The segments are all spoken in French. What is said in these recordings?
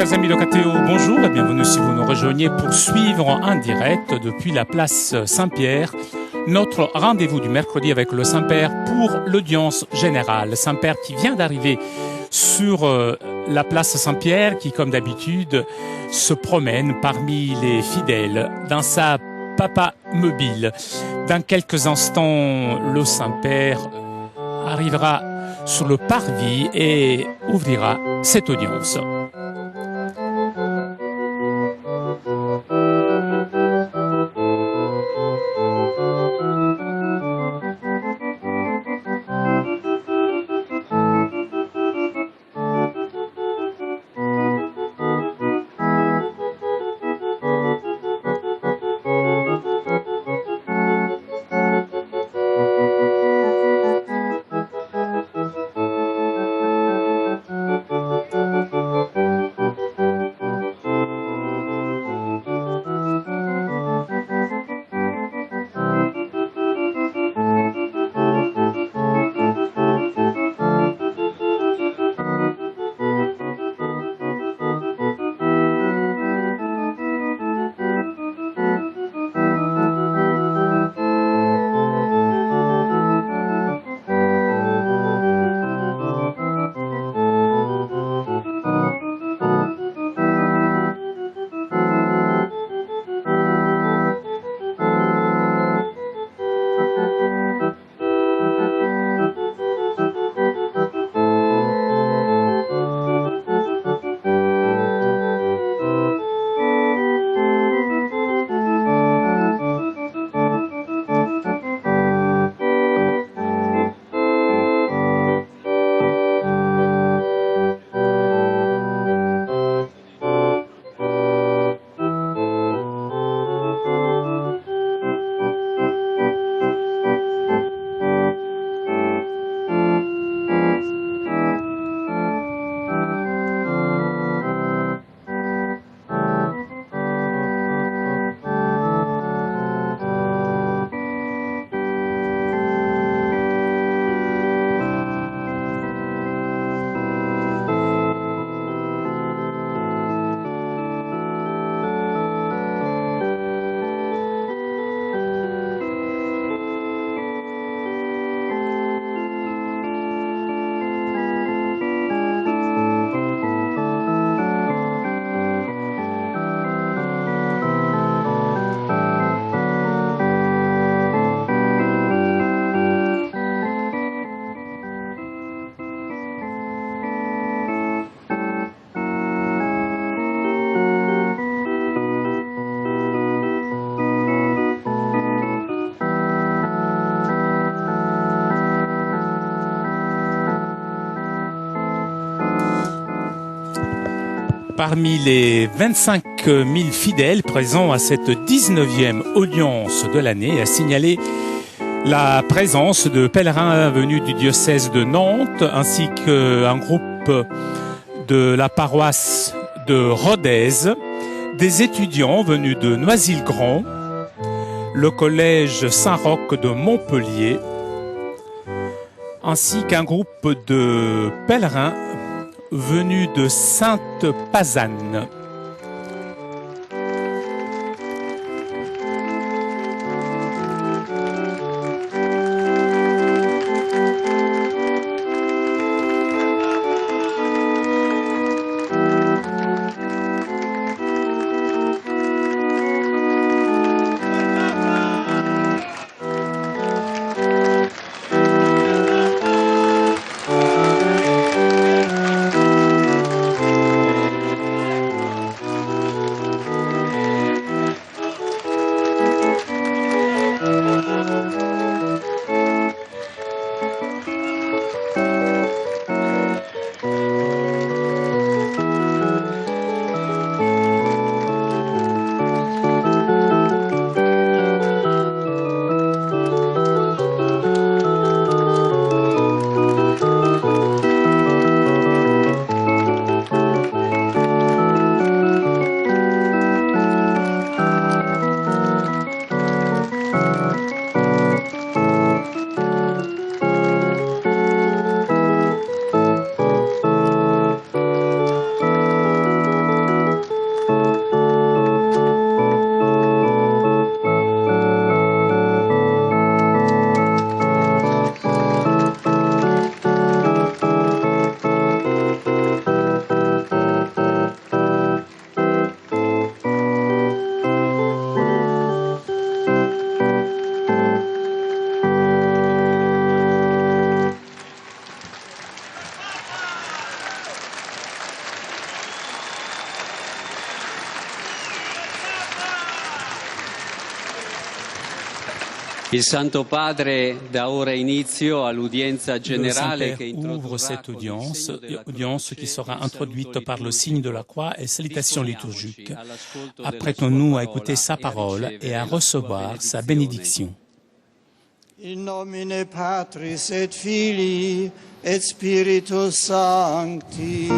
Chers amis de KTO, bonjour et bienvenue si vous nous rejoignez pour suivre en direct depuis la place Saint-Pierre notre rendez-vous du mercredi avec le Saint-Père pour l'audience générale. Saint-Père qui vient d'arriver sur la place Saint-Pierre qui, comme d'habitude, se promène parmi les fidèles dans sa papa mobile. Dans quelques instants, le Saint-Père arrivera sur le parvis et ouvrira cette audience. Parmi les 25 000 fidèles présents à cette 19e audience de l'année, a signalé la présence de pèlerins venus du diocèse de Nantes, ainsi qu'un groupe de la paroisse de Rodez, des étudiants venus de Noisy-le-Grand, le collège Saint-Roch de Montpellier, ainsi qu'un groupe de pèlerins venu de Sainte-Pazanne. Il Santo Padre da ora inizio all'udienza Le generale Saint-Père che ouvre introdurrà cette con il audience, segno della audience qui croce sera il introduite saluto par le signe de la liturgico. croix et salutation liturgique. Disponiamoci all'ascolto della sua Apprêtons-nous à écouter parola sa e a parole et à ricevere la sua recevoir sa benedizione. bénédiction. In nomine Patris et Filii et Spiritus Sancti.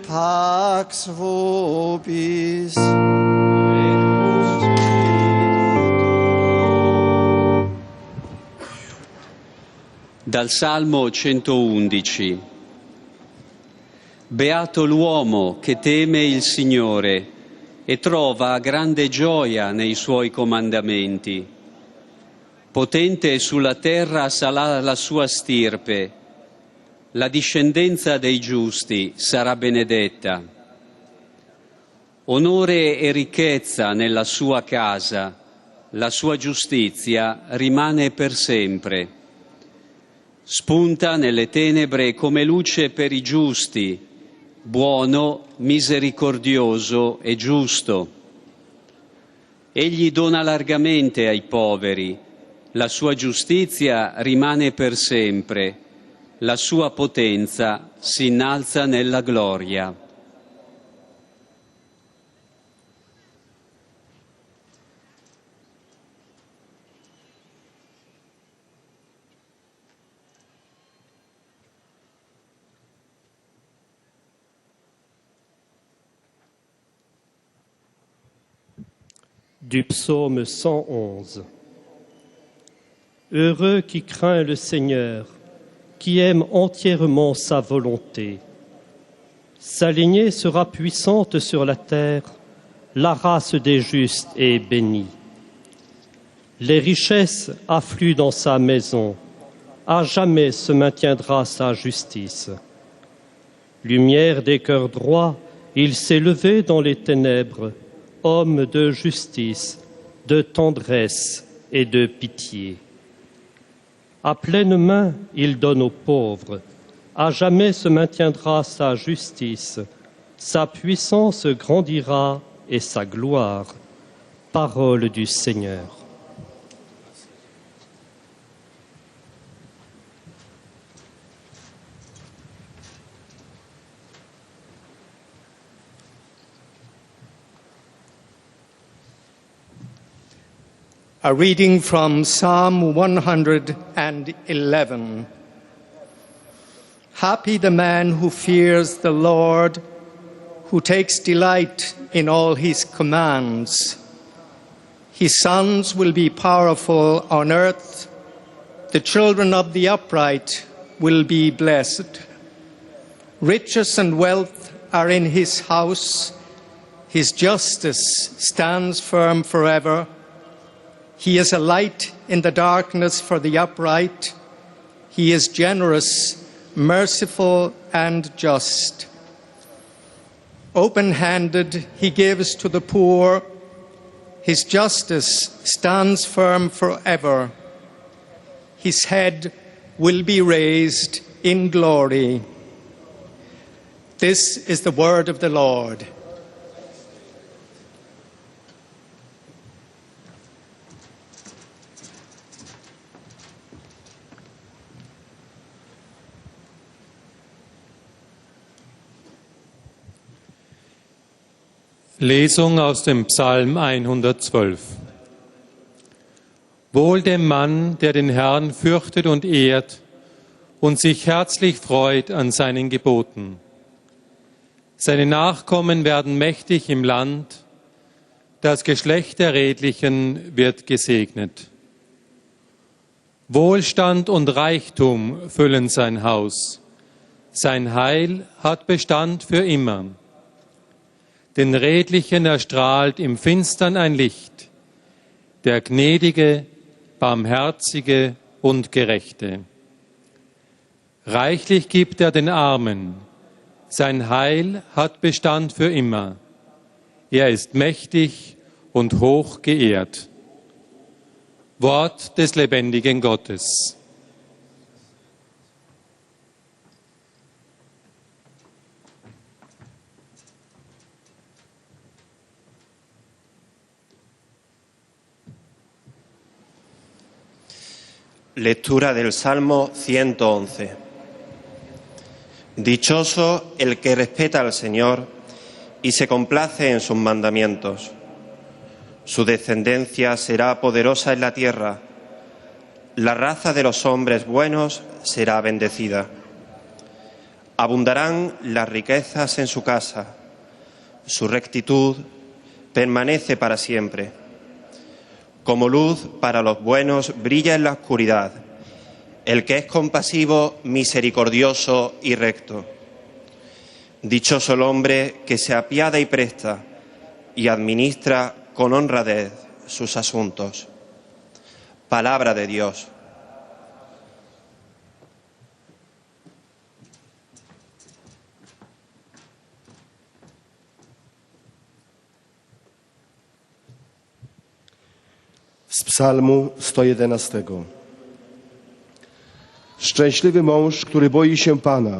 Pax vobis. Dal Salmo 111. Beato l'uomo che teme il Signore e trova grande gioia nei suoi comandamenti. Potente sulla terra sarà la sua stirpe, la discendenza dei giusti sarà benedetta. Onore e ricchezza nella sua casa, la sua giustizia rimane per sempre. Spunta nelle tenebre come luce per i giusti, buono, misericordioso e giusto. Egli dona largamente ai poveri, la sua giustizia rimane per sempre, la sua potenza si innalza nella gloria. Du psaume 111. Heureux qui craint le Seigneur, qui aime entièrement sa volonté. Sa lignée sera puissante sur la terre, la race des justes est bénie. Les richesses affluent dans sa maison, à jamais se maintiendra sa justice. Lumière des cœurs droits, il s'est levé dans les ténèbres, homme de justice, de tendresse et de pitié. À pleine main, il donne aux pauvres. À jamais se maintiendra sa justice. Sa puissance grandira et sa gloire. Parole du Seigneur. A reading from Psalm 111. Happy the man who fears the Lord, who takes delight in all his commands. His sons will be powerful on earth. The children of the upright will be blessed. Riches and wealth are in his house. His justice stands firm forever. He is a light in the darkness for the upright. He is generous, merciful, and just. Open-handed, he gives to the poor. His justice stands firm forever. His head will be raised in glory. This is the word of the Lord. Lesung aus dem Psalm 112. Wohl dem Mann, der den Herrn fürchtet und ehrt und sich herzlich freut an seinen Geboten. Seine Nachkommen werden mächtig im Land, das Geschlecht der Redlichen wird gesegnet. Wohlstand und Reichtum füllen sein Haus. Sein Heil hat Bestand für immer. Den Redlichen erstrahlt im Finstern ein Licht, der Gnädige, Barmherzige und Gerechte. Reichlich gibt er den Armen, sein Heil hat Bestand für immer. Er ist mächtig und hoch geehrt. Wort des lebendigen Gottes. Lectura del Salmo 111. Dichoso el que respeta al Señor y se complace en sus mandamientos. Su descendencia será poderosa en la tierra. La raza de los hombres buenos será bendecida. Abundarán las riquezas en su casa. Su rectitud permanece para siempre. Como luz para los buenos brilla en la oscuridad el que es compasivo, misericordioso y recto. Dichoso el hombre que se apiada y presta y administra con honradez sus asuntos. Palabra de Dios. Z psalmu 111. Szczęśliwy mąż, który boi się Pana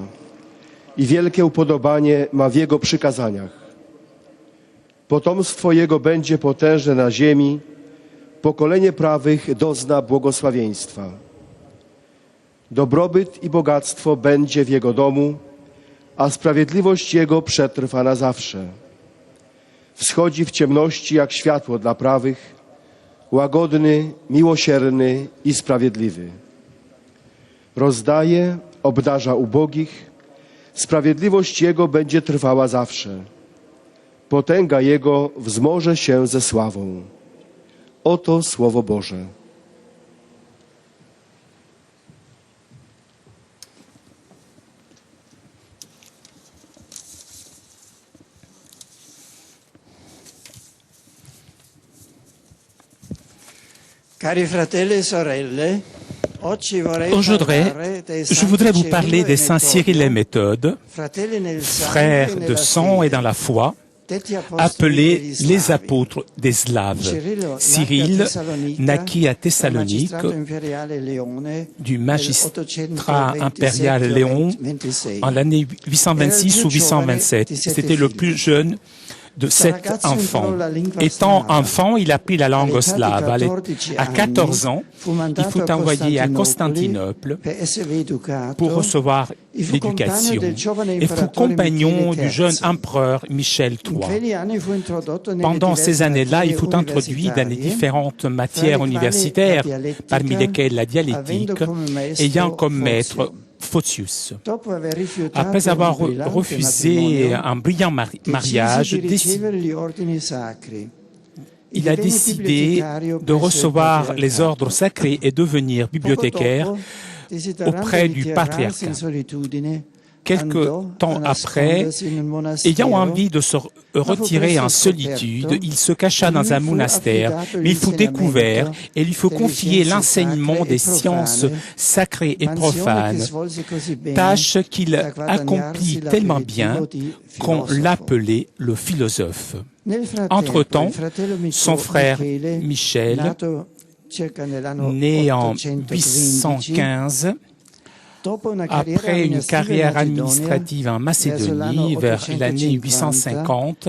i wielkie upodobanie ma w Jego przykazaniach. Potomstwo Jego będzie potężne na ziemi, pokolenie prawych dozna błogosławieństwa. Dobrobyt i bogactwo będzie w Jego domu, a sprawiedliwość Jego przetrwa na zawsze. Wschodzi w ciemności jak światło dla prawych, łagodny, miłosierny i sprawiedliwy. Rozdaje, obdarza ubogich, sprawiedliwość Jego będzie trwała zawsze. Potęga Jego wzmoże się ze sławą. Oto Słowo Boże. Cari fratelli e sorelle, Aujourd'hui, je voudrais vous parler des saints Cyril et Méthode, frères de sang et dans la foi, appelés les apôtres des Slaves. Cyril naquit à Thessalonique du magistrat impérial Léon en l'année 826 ou 827. C'était le plus jeune de 7 enfants. Étant enfant, il apprit la langue slave. À 14 ans, il fut envoyé à Constantinople pour recevoir l'éducation et fut compagnon du jeune empereur Michel III. Pendant ces années-là, il fut introduit dans les différentes matières universitaires, parmi lesquelles la dialectique, ayant comme maître Photius. Après avoir refusé un brillant mariage, il a décidé de recevoir les ordres sacrés et devenir bibliothécaire auprès du patriarcat. Quelque temps après, ayant envie de se retirer en solitude, il se cacha dans un monastère, mais il fut découvert et lui fut confié l'enseignement des sciences sacrées et profanes, tâche qu'il accomplit tellement bien qu'on l'appelait le philosophe. Entre-temps, son frère Michel, né en 815, après une carrière administrative en Macédonie vers l'année 850,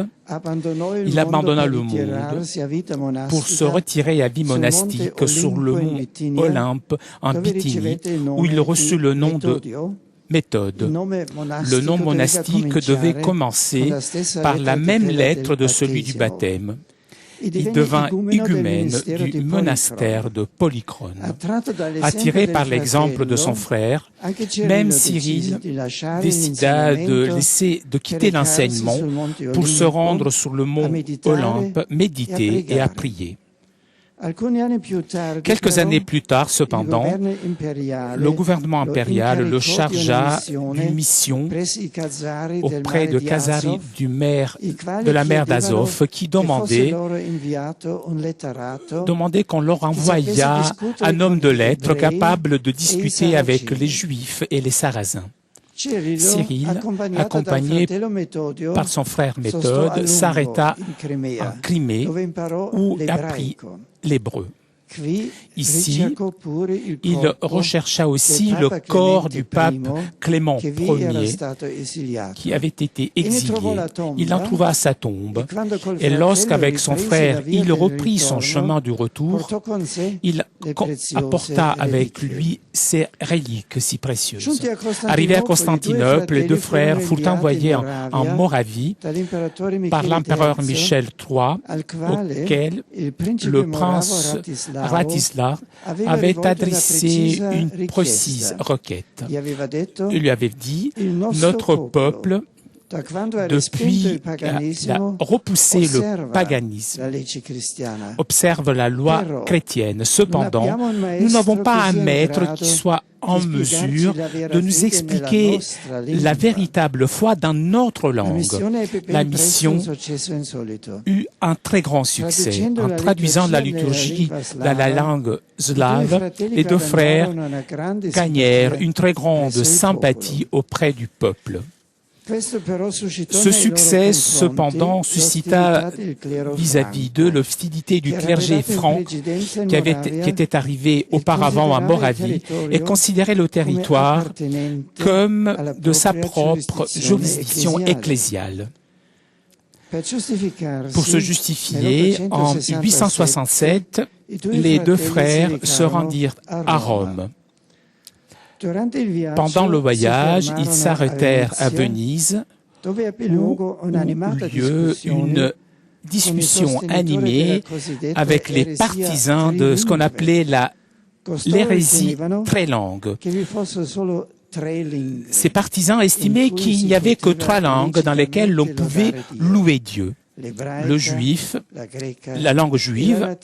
il abandonna le monde pour se retirer à vie monastique sur le mont Olympe en Bithynie, où il reçut le nom de Méthode. Le nom monastique devait commencer par la même lettre de celui du baptême. Il devint igumène du monastère de Polychrone. Attiré par l'exemple de son frère, même Cyril décida de quitter l'enseignement pour se rendre sur le mont Olympe, méditer et à prier. Quelques années plus tard, cependant, le gouvernement impérial le chargea d'une mission auprès de Khazari, de la mer d'Azov, qui demandait qu'on leur envoyât un homme de lettres capable de discuter avec les Juifs et les Sarrasins. Cyril, accompagné par son frère Méthode, s'arrêta en Crimée où apprit l'hébreu. Ici, il rechercha aussi le corps du pape Clément Ier qui avait été exilé. Il en trouva à sa tombe et lorsqu'avec son frère il reprit son chemin du retour, il apporta avec lui ces reliques si précieuses. Arrivés à Constantinople, les deux frères furent envoyés en Moravie par l'empereur Michel III, auquel le prince Ratislav avait adressé une précise requête. Il lui avait dit « Notre peuple, depuis a repoussé le paganisme, observe la loi chrétienne. Cependant, nous n'avons pas un maître qui soit en mesure de nous expliquer la véritable foi dans notre langue. » La mission eut un très grand succès. En traduisant la liturgie dans la langue slave, les deux frères gagnèrent une très grande sympathie auprès du peuple. Ce succès, cependant, suscita vis-à-vis d'eux l'hostilité du clergé franc qui était arrivé auparavant à Moravie et considérait le territoire comme de sa propre juridiction ecclésiale. Pour se justifier, en 867, les deux frères se rendirent à Rome. Pendant le voyage, ils s'arrêtèrent à Venise, où eut lieu une discussion animée avec les partisans de ce qu'on appelait l'hérésie trilingue. Ces partisans estimaient qu'il n'y avait que 3 langues dans lesquelles l'on pouvait louer Dieu. Le juif, la langue juive,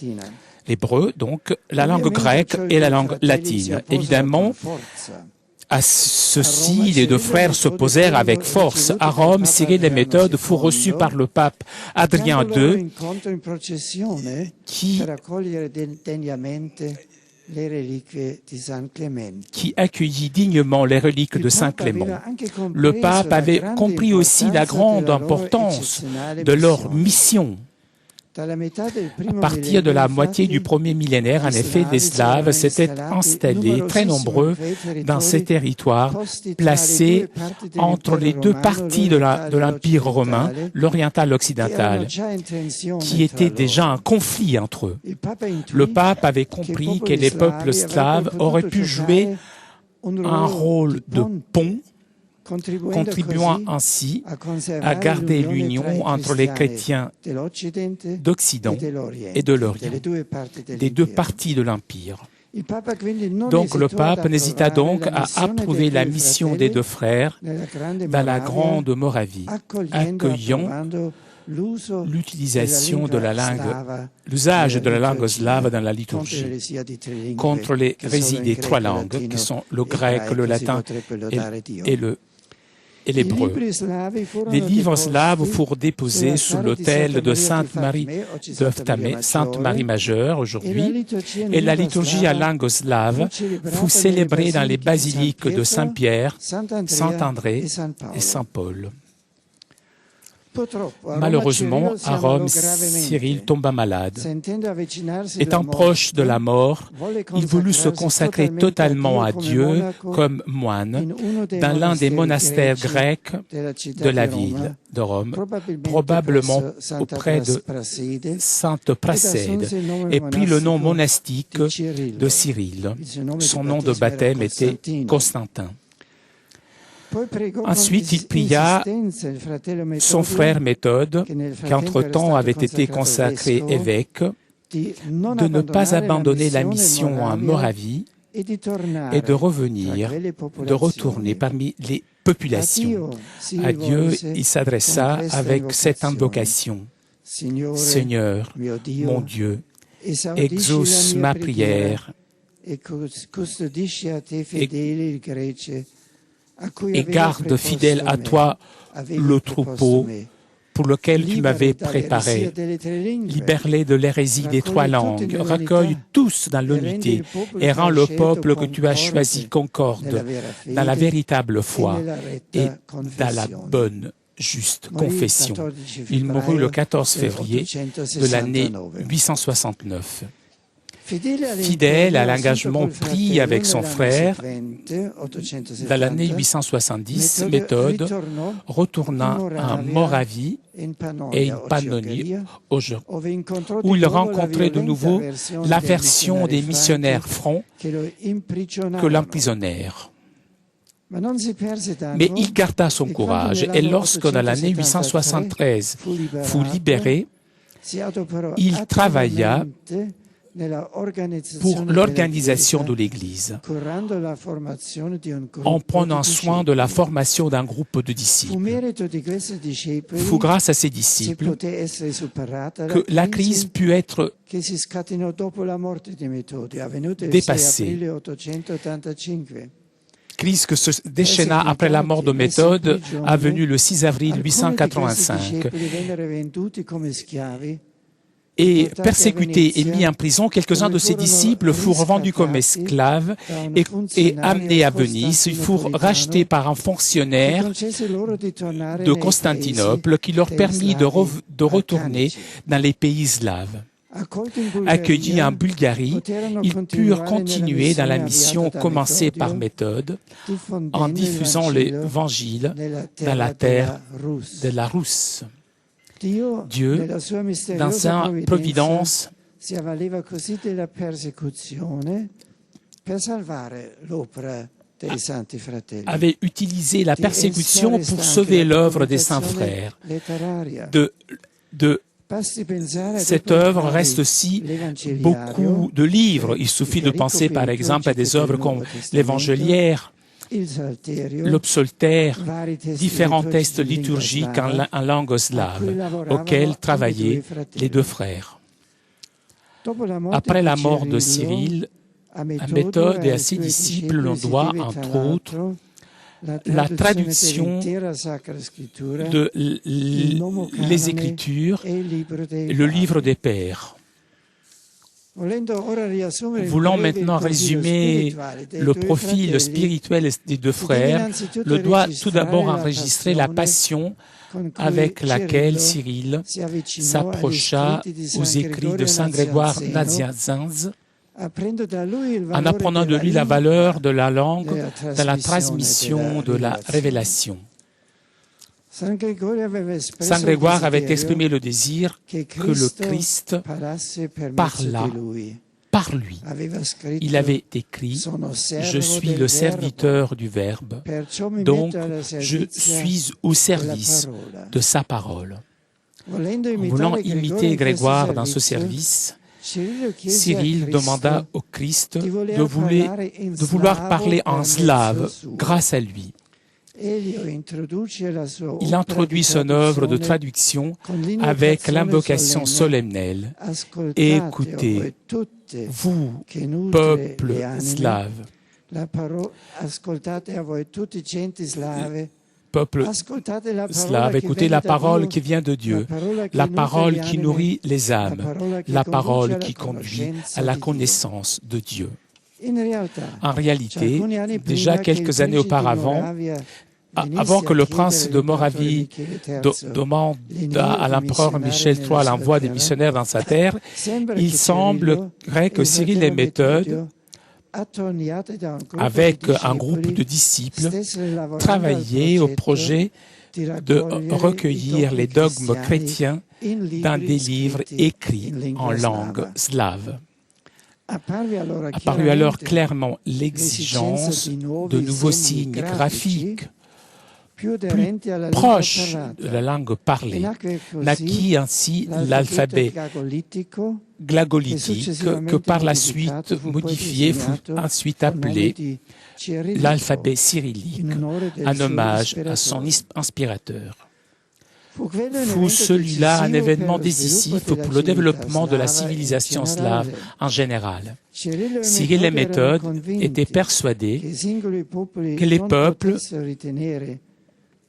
l'hébreu, donc, la langue grecque et la langue latine. Évidemment, à ceci, les deux frères s'opposèrent avec force. À Rome, Cyril et Méthode furent reçus par le pape Adrien II, qui accueillit dignement les reliques de Saint Clément. Le pape avait compris aussi la grande importance de leur mission. À partir de la moitié du premier millénaire, en effet, les Slaves s'étaient installés très nombreux dans ces territoires, placés entre les deux parties de l'Empire romain, l'oriental et l'occidental, qui étaient déjà en conflit entre eux. Le pape avait compris que les peuples slaves auraient pu jouer un rôle de pont, contribuant ainsi à garder l'union entre les chrétiens d'Occident et de l'Orient, des deux parties de l'Empire. Donc le pape n'hésita donc à approuver la mission des deux frères dans la Grande Moravie, accueillant l'utilisation de la langue, l'usage de la langue slave dans la liturgie, contre les hérésies des 3 langues, qui sont le grec, le latin et l'hébreu. Les livres slaves furent déposés sous l'autel de Sainte Marie Majeure aujourd'hui, et la liturgie à langue slave fut célébrée dans les basiliques de Saint-Pierre, Saint-André et Saint-Paul. Malheureusement, à Rome, Cyril tomba malade. Étant proche de la mort, il voulut se consacrer totalement à Dieu comme moine dans l'un des monastères grecs de la ville de Rome, probablement auprès de Sainte Prasède, et prit le nom monastique de Cyril. Son nom de baptême était Constantin. Ensuite, il pria son frère Méthode, qui entre-temps avait été consacré évêque, de ne pas abandonner la mission en Moravie et de retourner parmi les populations. À Dieu, il s'adressa avec cette invocation. Seigneur, mon Dieu, exauce ma prière et garde fidèle à toi le troupeau pour lequel tu m'avais préparé. Libère-les de l'hérésie des 3 langues, recueille tous dans l'unité et rends le peuple que tu as choisi concorde dans la véritable foi et dans la bonne, juste confession. Il mourut le 14 février de l'année 869. Fidèle à l'engagement pris avec son frère, dans l'année 870, Méthode retourna en Moravie et en Pannonie, où il rencontrait de nouveau l'aversion des missionnaires francs que l'emprisonnèrent. Mais il garda son courage et lorsque, dans l'année 873, fut libéré, il travailla pour l'organisation de l'Église, en prenant soin de la formation d'un groupe de disciples. Fut grâce à ces disciples que la crise put être dépassée. Crise que se déchaîna après la mort de Méthode, avenue le 6 avril 885. Et persécutés et mis en prison, quelques-uns de ses disciples furent vendus comme esclaves et amenés à Venise. Ils furent rachetés par un fonctionnaire de Constantinople qui leur permit de retourner dans les pays slaves. Accueillis en Bulgarie, ils purent continuer dans la mission commencée par Méthode en diffusant l'Évangile dans la terre de la Russe. Dieu, dans sa providence, avait utilisé la persécution pour sauver l'œuvre des saints frères. De cette œuvre reste aussi beaucoup de livres. Il suffit de penser par exemple à des œuvres comme l'Évangéliaire, l'Obsoltaire, différents textes liturgiques en langue slave auxquels travaillaient les deux frères. Après la mort de Cyril, à Méthode et à ses disciples, l'on doit, entre autres, la traduction de les Écritures, le livre des Pères. Voulant maintenant résumer le profil spirituel des deux frères, le doit tout d'abord enregistrer la passion avec laquelle Cyril s'approcha aux écrits de Saint Grégoire Nazianzen, en apprenant de lui la valeur de la langue dans la transmission de la révélation. Saint Grégoire avait exprimé le désir que le Christ parlât par lui. Il avait écrit « Je suis le serviteur du Verbe, donc je suis au service de sa parole ». Voulant imiter Grégoire dans ce service, Cyril demanda au Christ de vouloir parler en slave grâce à lui. Il introduit son œuvre de traduction avec l'invocation solennelle. Écoutez, vous, peuple slave, peuple slave, écoutez la parole qui vient de Dieu, la parole qui nourrit les âmes, la parole qui conduit à la connaissance de Dieu. En réalité, déjà quelques années auparavant, avant que le prince de Moravie demande à l'empereur Michel III l'envoi des missionnaires dans sa terre, il semblerait que Cyril et Méthode, avec un groupe de disciples, travaillaient au projet de recueillir les dogmes chrétiens dans des livres écrits en langue slave. Apparut alors clairement l'exigence de nouveaux signes graphiques plus proche de la langue parlée, naquit ainsi l'alphabet glagolitique que par la suite modifié fut ensuite appelé l'alphabet cyrillique, en hommage à son inspirateur. Fut celui-là un événement décisif pour le développement de la civilisation slave en général. Cyril et Méthode étaient persuadés que les peuples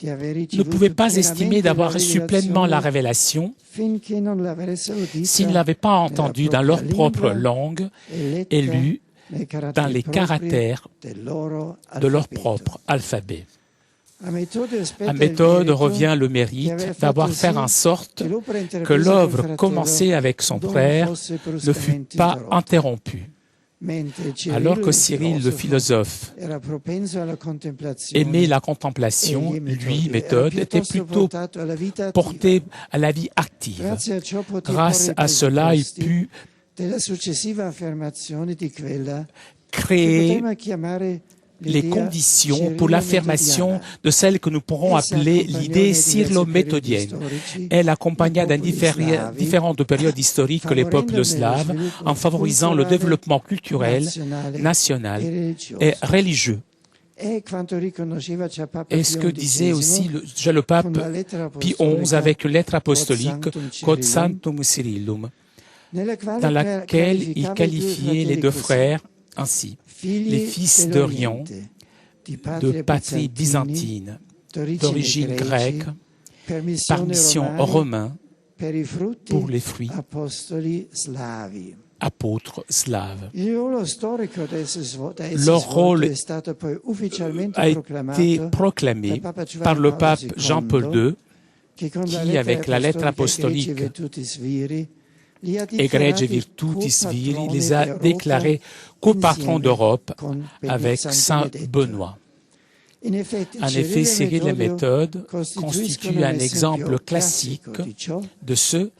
ne pouvaient pas estimer d'avoir reçu pleinement la révélation s'ils ne l'avaient pas entendu dans leur propre langue et lu dans les caractères de leur propre alphabet. À méthode revient le mérite d'avoir fait en sorte que l'œuvre commencée avec son frère ne fût pas interrompue. Alors que Cyril, le philosophe, aimait la contemplation, lui, méthode, était plutôt porté à la vie active. Grâce à cela, il put créer les conditions pour l'affirmation de celle que nous pourrons appeler l'idée syrlo-méthodienne. Elle accompagna dans différentes périodes historiques les peuples slaves en favorisant le développement culturel, national et religieux. Et ce que disait aussi le pape Pie XI avec une lettre apostolique Quod Sanctum Cyrillum, dans laquelle il qualifiait les deux frères ainsi: les fils d'Orient, de patrie byzantine, d'origine grecque, par mission romain, pour les fruits apôtres slaves. Leur rôle a été proclamé par le pape Jean-Paul II, qui, avec la lettre apostolique Egregie Virtutis Viri, les a déclarés co-patrons d'Europe avec Saint Benoît. En effet, Cyril et méthode constituent un exemple classique de ce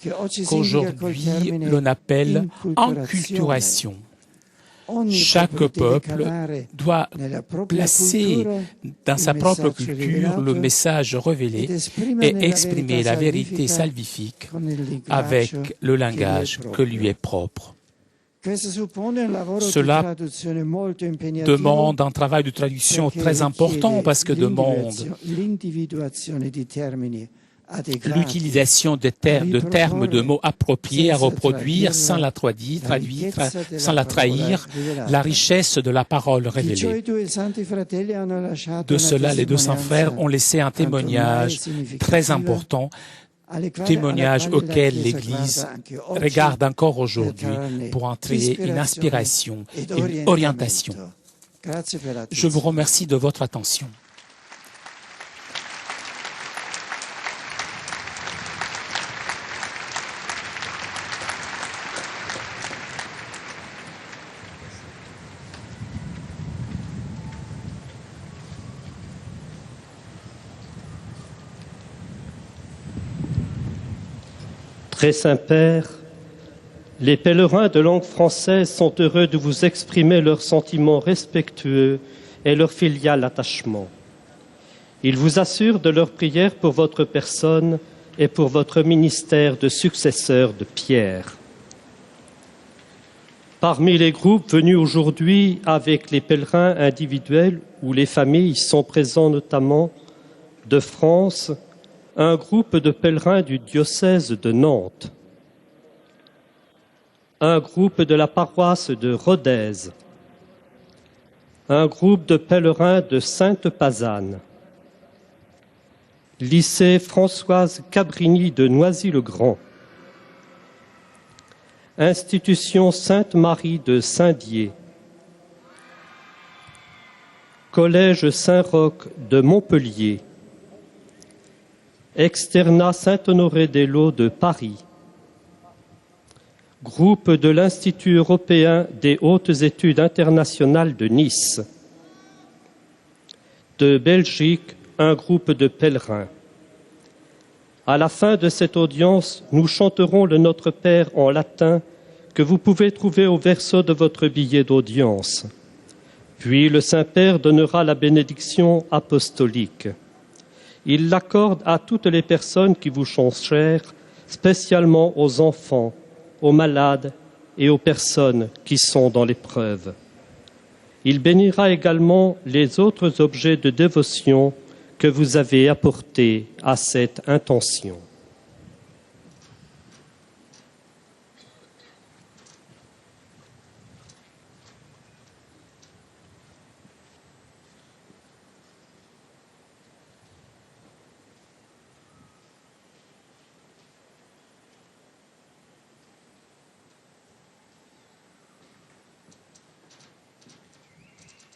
qu'aujourd'hui l'on appelle enculturation. Chaque peuple doit placer dans sa propre culture le message révélé et exprimer la vérité salvifique avec le langage que lui est propre. Cela demande un travail de traduction très important parce que demande l'utilisation de termes, de mots appropriés à reproduire sans la trahir, la richesse de la parole révélée. De cela, les deux saints frères ont laissé un témoignage très important, témoignage auquel l'Église regarde encore aujourd'hui pour en tirer une inspiration et une orientation. Je vous remercie de votre attention. Très Saint-Père, les pèlerins de langue française sont heureux de vous exprimer leurs sentiments respectueux et leur filial attachement. Ils vous assurent de leur prière pour votre personne et pour votre ministère de successeur de Pierre. Parmi les groupes venus aujourd'hui avec les pèlerins individuels ou les familles sont présents notamment de France, un groupe de pèlerins du diocèse de Nantes, un groupe de la paroisse de Rodez, un groupe de pèlerins de Sainte-Pazanne, lycée Françoise Cabrini de Noisy-le-Grand, institution Sainte-Marie de Saint-Dié, collège Saint-Roch de Montpellier, Externat Saint-Honoré-des-Laux de Paris, groupe de l'Institut européen des hautes études internationales de Nice, de Belgique, un groupe de pèlerins. À la fin de cette audience, nous chanterons le Notre Père en latin que vous pouvez trouver au verso de votre billet d'audience. Puis le Saint-Père donnera la bénédiction apostolique. Il l'accorde à toutes les personnes qui vous sont chères, spécialement aux enfants, aux malades et aux personnes qui sont dans l'épreuve. Il bénira également les autres objets de dévotion que vous avez apportés à cette intention.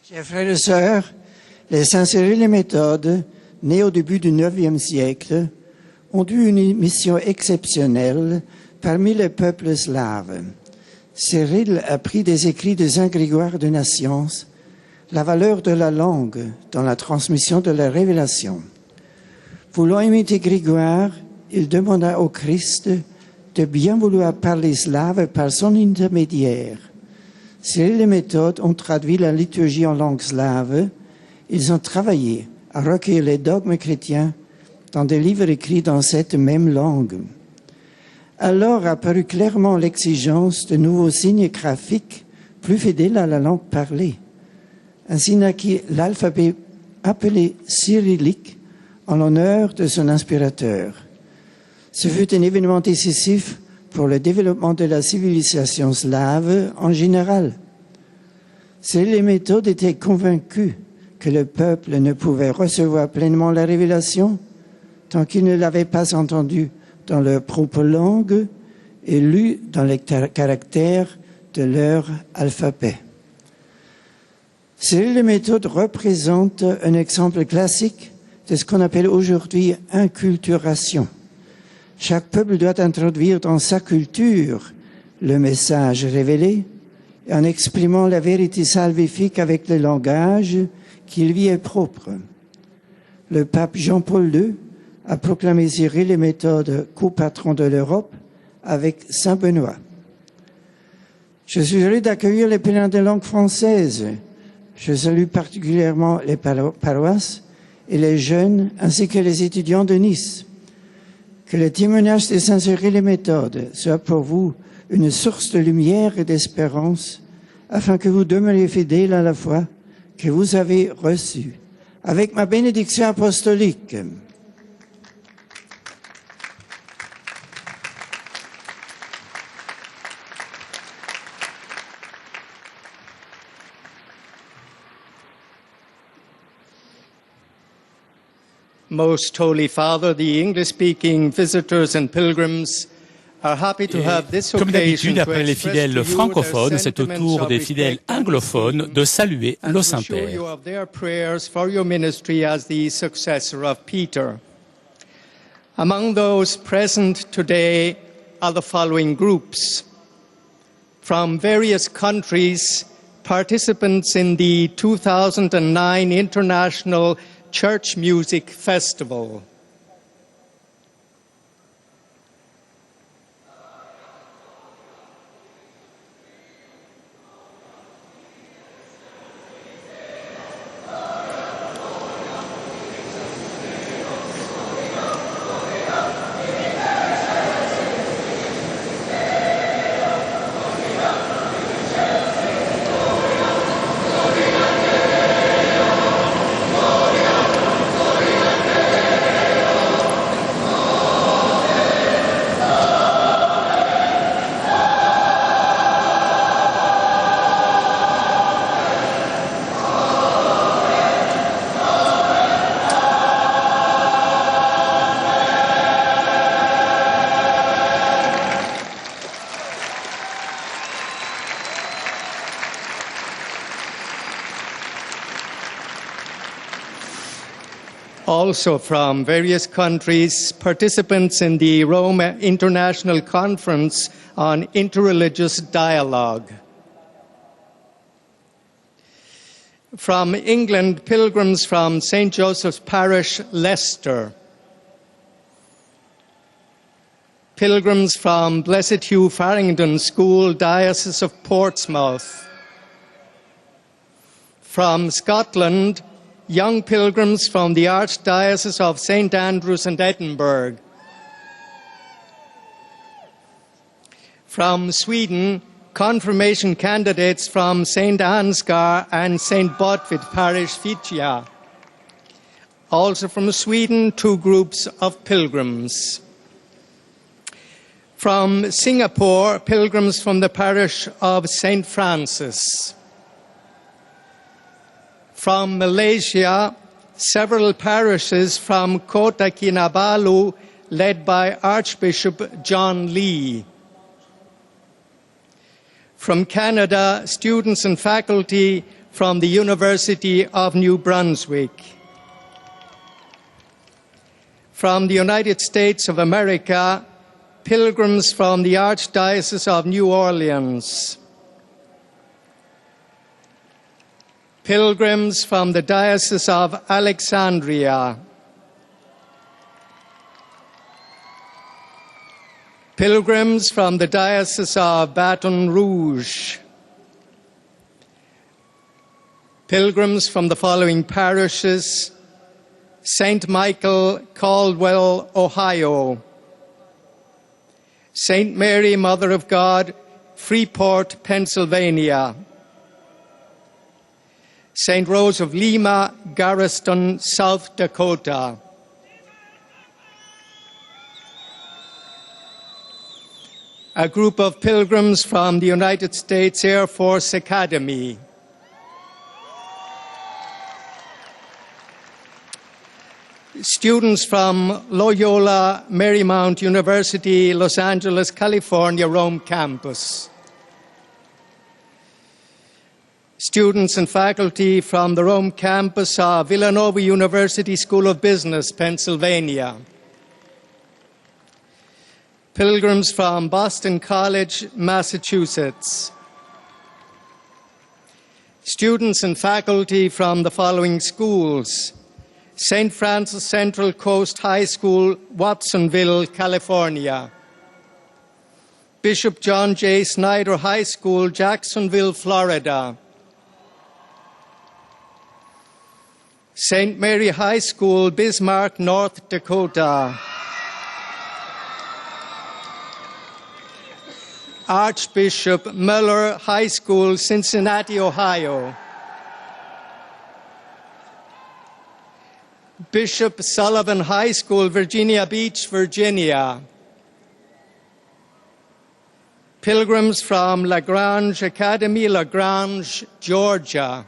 Chers frères et sœurs, les Saint Cyril et méthode nés au début du IXe siècle, ont eu une mission exceptionnelle parmi les peuples slaves. Cyril a pris des écrits de Saint Grégoire de Nazianze la valeur de la langue dans la transmission de la révélation. Voulant imiter Grégoire, il demanda au Christ de bien vouloir parler slave par son intermédiaire. Cyril et Méthode ont traduit la liturgie en langue slave. Ils ont travaillé à recueillir les dogmes chrétiens dans des livres écrits dans cette même langue. Alors apparut clairement l'exigence de nouveaux signes graphiques plus fidèles à la langue parlée. Ainsi naquit l'alphabet appelé cyrillique en l'honneur de son inspirateur. Ce fut un événement décisif pour le développement de la civilisation slave en général. Cyril et Méthode étaient convaincus que le peuple ne pouvait recevoir pleinement la révélation tant qu'il ne l'avait pas entendue dans leur propre langue et lue dans les caractères de leur alphabet. Cyril et Méthode représentent un exemple classique de ce qu'on appelle aujourd'hui inculturation. Chaque peuple doit introduire dans sa culture le message révélé en exprimant la vérité salvifique avec le langage qui lui est propre. Le pape Jean-Paul II a proclamé Cyril et Méthode co-patron de l'Europe avec Saint Benoît. Je suis heureux d'accueillir les pèlerins de langue française. Je salue particulièrement les paroisses et les jeunes ainsi que les étudiants de Nice. Que le témoignage de Saint Cyril et Méthode soit pour vous une source de lumière et d'espérance afin que vous demeuriez fidèles à la foi que vous avez reçue. Avec ma bénédiction apostolique. Most Holy Father, the English-speaking visitors and pilgrims are happy to have this Comme occasion d'habitude, to après les express to fidèles you francophones, their c'est au sentiments tour of des fidèles respect and anglophones de saluer and le to assure Saint-Père. you of their prayers for your ministry as the successor of Peter. Among those present today are the following groups. From various countries, participants in the 2009 International Church Music Festival. Also from various countries, participants in the Rome International Conference on Interreligious Dialogue. From England, pilgrims from St. Joseph's Parish, Leicester. Pilgrims from Blessed Hugh Farringdon School, Diocese of Portsmouth. From Scotland, young pilgrims from the Archdiocese of St. Andrews and Edinburgh. From Sweden, confirmation candidates from St. Ansgar and St. Botvid Parish, Fittja. Also from Sweden, 2 groups of pilgrims. From Singapore, pilgrims from the parish of St. Francis. From Malaysia, several parishes from Kota Kinabalu, led by Archbishop John Lee. From Canada, students and faculty from the University of New Brunswick. from the United States of America, pilgrims from the Archdiocese of New Orleans, pilgrims from the Diocese of Alexandria, pilgrims from the Diocese of Baton Rouge, pilgrims from the following parishes: St. Michael, Caldwell, Ohio; St. Mary, Mother of God, Freeport, Pennsylvania; St. Rose of Lima, Garriston, South Dakota; a group of pilgrims from the United States Air Force Academy; students from Loyola Marymount University, Los Angeles, California, Rome campus; students and faculty from the Rome campus of Villanova University School of Business, Pennsylvania; pilgrims from Boston College, Massachusetts; students and faculty from the following schools: St. Francis Central Coast High School, Watsonville, California; Bishop John J. Snyder High School, Jacksonville, Florida; St. Mary High School, Bismarck, North Dakota; Archbishop Mueller High School, Cincinnati, Ohio; Bishop Sullivan High School, Virginia Beach, Virginia; pilgrims from LaGrange Academy, LaGrange, Georgia;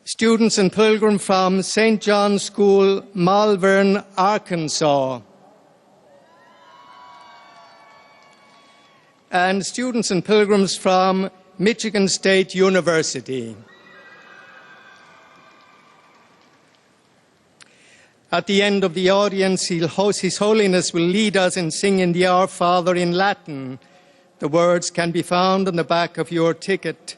students and pilgrims from St. John's School, Malvern, Arkansas; and students and pilgrims from Michigan State University. At the end of the audience, His Holiness will lead us in singing the Our Father in Latin. The words can be found on the back of your ticket.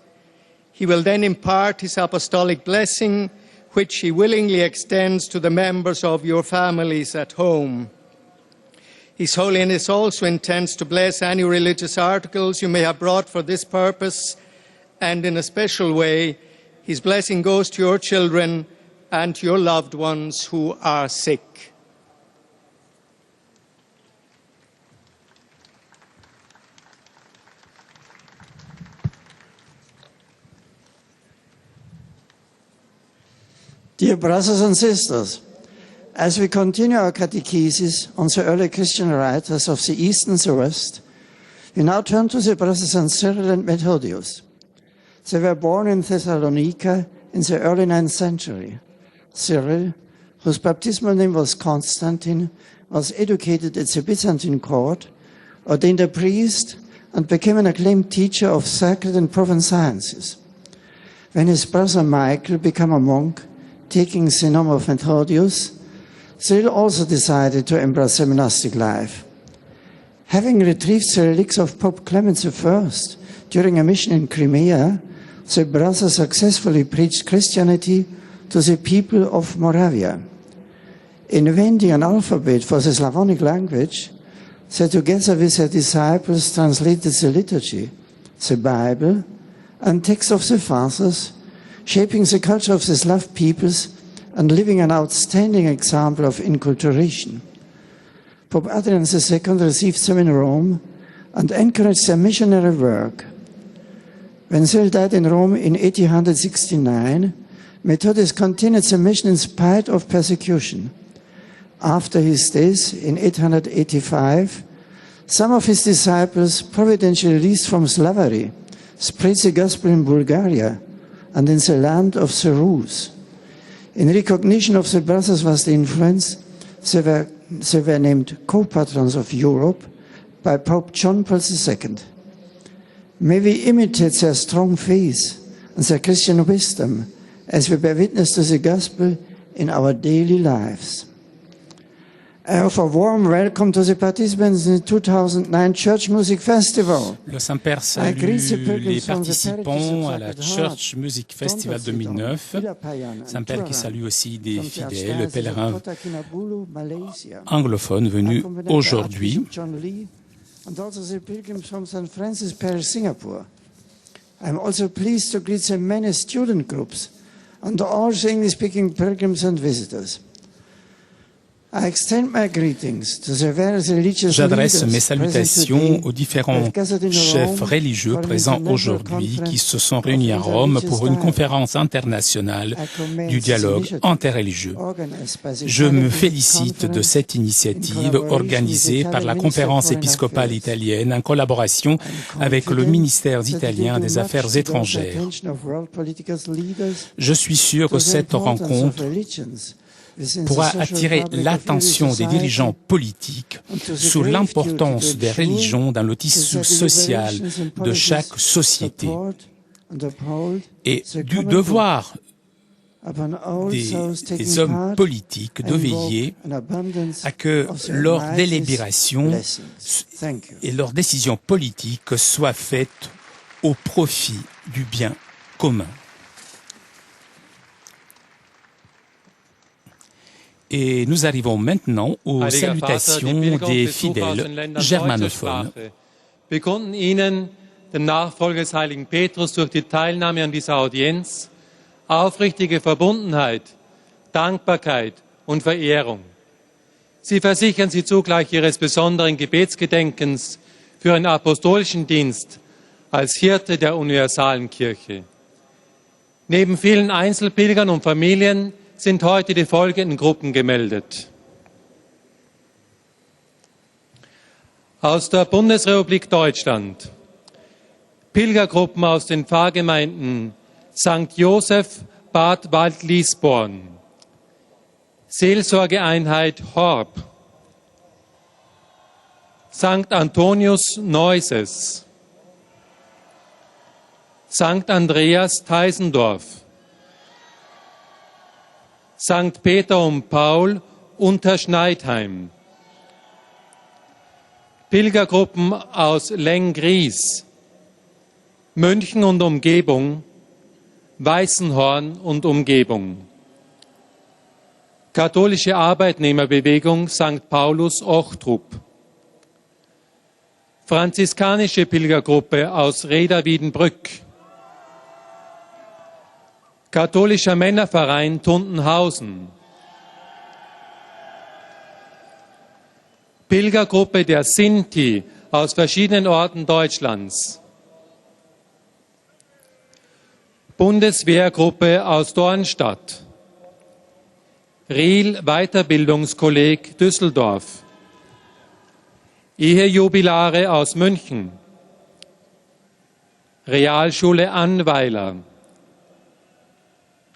He will then impart his apostolic blessing, which he willingly extends to the members of your families at home. His Holiness also intends to bless any religious articles you may have brought for this purpose, and in a special way, his blessing goes to your children and to your loved ones who are sick. Dear brothers and sisters, as we continue our catechesis on the early Christian writers of the East and the West, we now turn to the brothers and Cyril and Methodius. They were born in Thessalonica in the early 9th century. Cyril, whose baptismal name was Constantine, was educated at the Byzantine court, ordained a priest, and became an acclaimed teacher of sacred and profound sciences. When his brother Michael became a monk, taking the name of Methodius, Cyril also decided to embrace the monastic life. Having retrieved the relics of Pope Clement I during a mission in Crimea, the brother successfully preached Christianity to the people of Moravia. Inventing an alphabet for the Slavonic language, they together with their disciples translated the liturgy, the Bible, and texts of the Fathers, shaping the culture of the Slav peoples and living an outstanding example of inculturation. Pope Adrian II received them in Rome and encouraged their missionary work. When Cyril died in Rome in 1869, Methodius continued the mission in spite of persecution. After his death in 885, some of his disciples, providentially released from slavery, spread the gospel in Bulgaria and in the land of the Rus. In recognition of the brothers' vast influence, they were named co-patrons of Europe by Pope John Paul II. May we imitate their strong faith and their Christian wisdom as we bear witness to the gospel in our daily lives. I offer a warm welcome to the participants in the 2009 Church Music Festival. Le Saint-Père salue les participants à la Church Music Festival 2009. Saint-Père qui salue aussi des fidèles, pèlerins anglophones venus aujourd'hui. And also the pilgrims from St. Francis Parish, Singapore. I'm also pleased to greet the many student groups and all the English-speaking pilgrims and visitors. I extend my greetings to the various religious J'adresse mes leaders salutations aux différents chefs religieux présents aujourd'hui qui se sont réunis à Rome pour une conférence internationale du dialogue interreligieux. Je me félicite de cette initiative organisée par la Conférence épiscopale italienne en collaboration avec le ministère italien des Affaires étrangères. Je suis sûr que cette rencontre pourra attirer l'attention des dirigeants politiques sur l'importance des religions dans le tissu social de chaque société et du devoir des hommes politiques de veiller à que leurs délibérations et leurs décisions politiques soient faites au profit du bien commun. Et nous arrivons maintenant aux salutations des fidèles germanophones. Wir konnten Ihnen, dem Nachfolger des heiligen Petrus, durch die Teilnahme an dieser Audienz aufrichtige Verbundenheit, Dankbarkeit und Verehrung. Sie versichern Sie zugleich Ihres besonderen Gebetsgedenkens für einen apostolischen Dienst als Hirte der universalen Kirche. Neben vielen Einzelpilgern und Familien sind heute die folgenden Gruppen gemeldet. Aus der Bundesrepublik Deutschland Pilgergruppen aus den Pfarrgemeinden St. Joseph, Bad Waldliesborn, Seelsorgeeinheit Horb, St. Antonius Neuses, St. Andreas Teisendorf, St. Peter und Paul Unterschneidheim, Pilgergruppen aus Lenggries, München und Umgebung, Weißenhorn und Umgebung, Katholische Arbeitnehmerbewegung St. Paulus Ochtrup, Franziskanische Pilgergruppe aus Reda-Wiedenbrück, Katholischer Männerverein Tuntenhausen, Pilgergruppe der Sinti aus verschiedenen Orten Deutschlands, Bundeswehrgruppe aus Dornstadt, Riel Weiterbildungskolleg Düsseldorf, Ehejubilare aus München, Realschule Annweiler,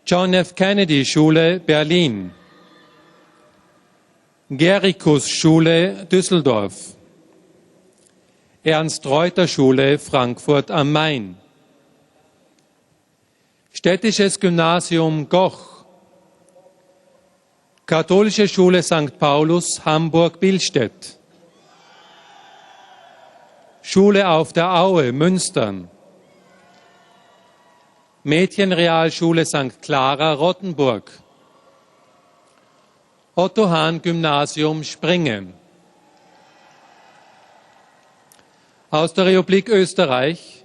John F. Kennedy Schule Berlin, Gericus Schule Düsseldorf, Ernst Reuter Schule Frankfurt am Main, Städtisches Gymnasium Goch, Katholische Schule St. Paulus Hamburg-Billstedt, Schule auf der Aue Münstern, Mädchenrealschule St. Clara Rottenburg, Otto Hahn Gymnasium Springen. Aus der Republik Österreich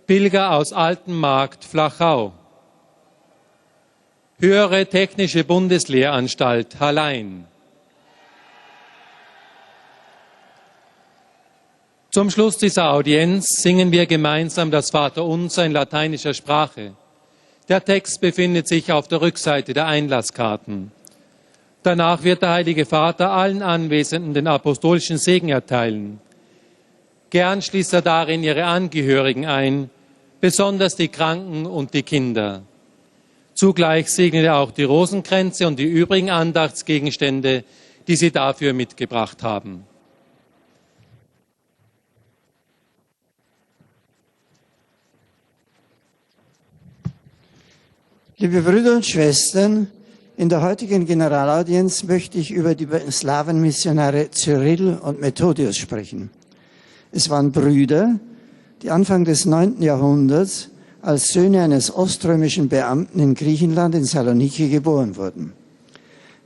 Pilger aus Altenmarkt Flachau, Höhere Technische Bundeslehranstalt Hallein. Zum Schluss dieser Audienz singen wir gemeinsam das Vaterunser in lateinischer Sprache. Der Text befindet sich auf der Rückseite der Einlasskarten. Danach wird der Heilige Vater allen Anwesenden den apostolischen Segen erteilen. Gern schließt er darin ihre Angehörigen ein, besonders die Kranken und die Kinder. Zugleich segnet er auch die Rosenkränze und die übrigen Andachtsgegenstände, die sie dafür mitgebracht haben. Liebe Brüder und Schwestern, In der heutigen Generalaudienz möchte ich über die Slawenmissionare Cyrill und Methodius sprechen. Es waren Brüder, die Anfang des 9. Jahrhunderts als Söhne eines oströmischen Beamten in Griechenland in Saloniki geboren wurden.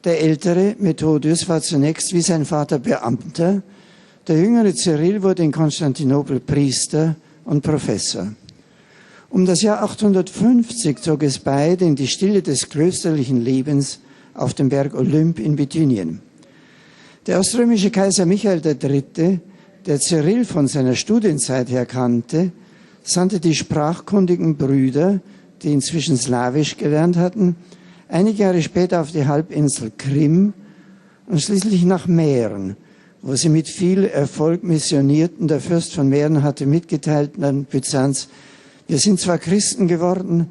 Der ältere Methodius war zunächst wie sein Vater Beamter, der jüngere Cyrill wurde in Konstantinopel Priester und Professor. Um das Jahr 850 zog es beide in die Stille des klösterlichen Lebens auf dem Berg Olymp in Bithynien. Der oströmische Kaiser Michael III., der Cyrill von seiner Studienzeit her kannte, sandte die sprachkundigen Brüder, die inzwischen Slawisch gelernt hatten, einige Jahre später auf die Halbinsel Krim und schließlich nach Mähren, wo sie mit viel Erfolg missionierten. Der Fürst von Mähren hatte mitgeteilt an Byzanz: Wir sind zwar Christen geworden,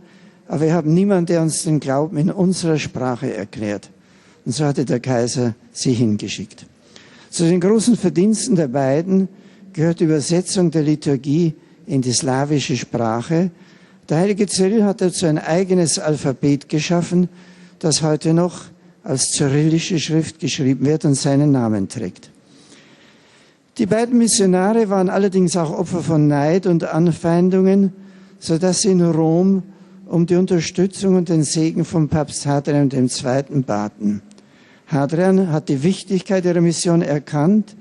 aber wir haben niemanden, der uns den Glauben in unserer Sprache erklärt. Und so hatte der Kaiser sie hingeschickt. Zu den großen Verdiensten der beiden gehört die Übersetzung der Liturgie in die slawische Sprache. Der heilige Cyrill hat dazu ein eigenes Alphabet geschaffen, das heute noch als cyrillische Schrift geschrieben wird und seinen Namen trägt. Die beiden Missionare waren allerdings auch Opfer von Neid und Anfeindungen, sodass sie in Rom um die Unterstützung und den Segen von Papst Hadrian II. Baten. Hadrian hat die Wichtigkeit ihrer Mission erkannt,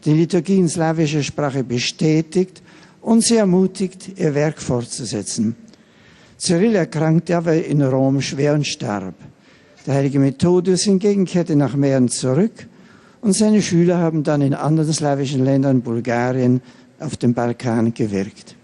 die Liturgie in slawischer Sprache bestätigt und sie ermutigt, ihr Werk fortzusetzen. Cyrill erkrankte aber in Rom schwer und starb. Der heilige Methodius hingegen kehrte nach Mähren zurück und seine Schüler haben dann in anderen slawischen Ländern, Bulgarien, auf dem Balkan gewirkt.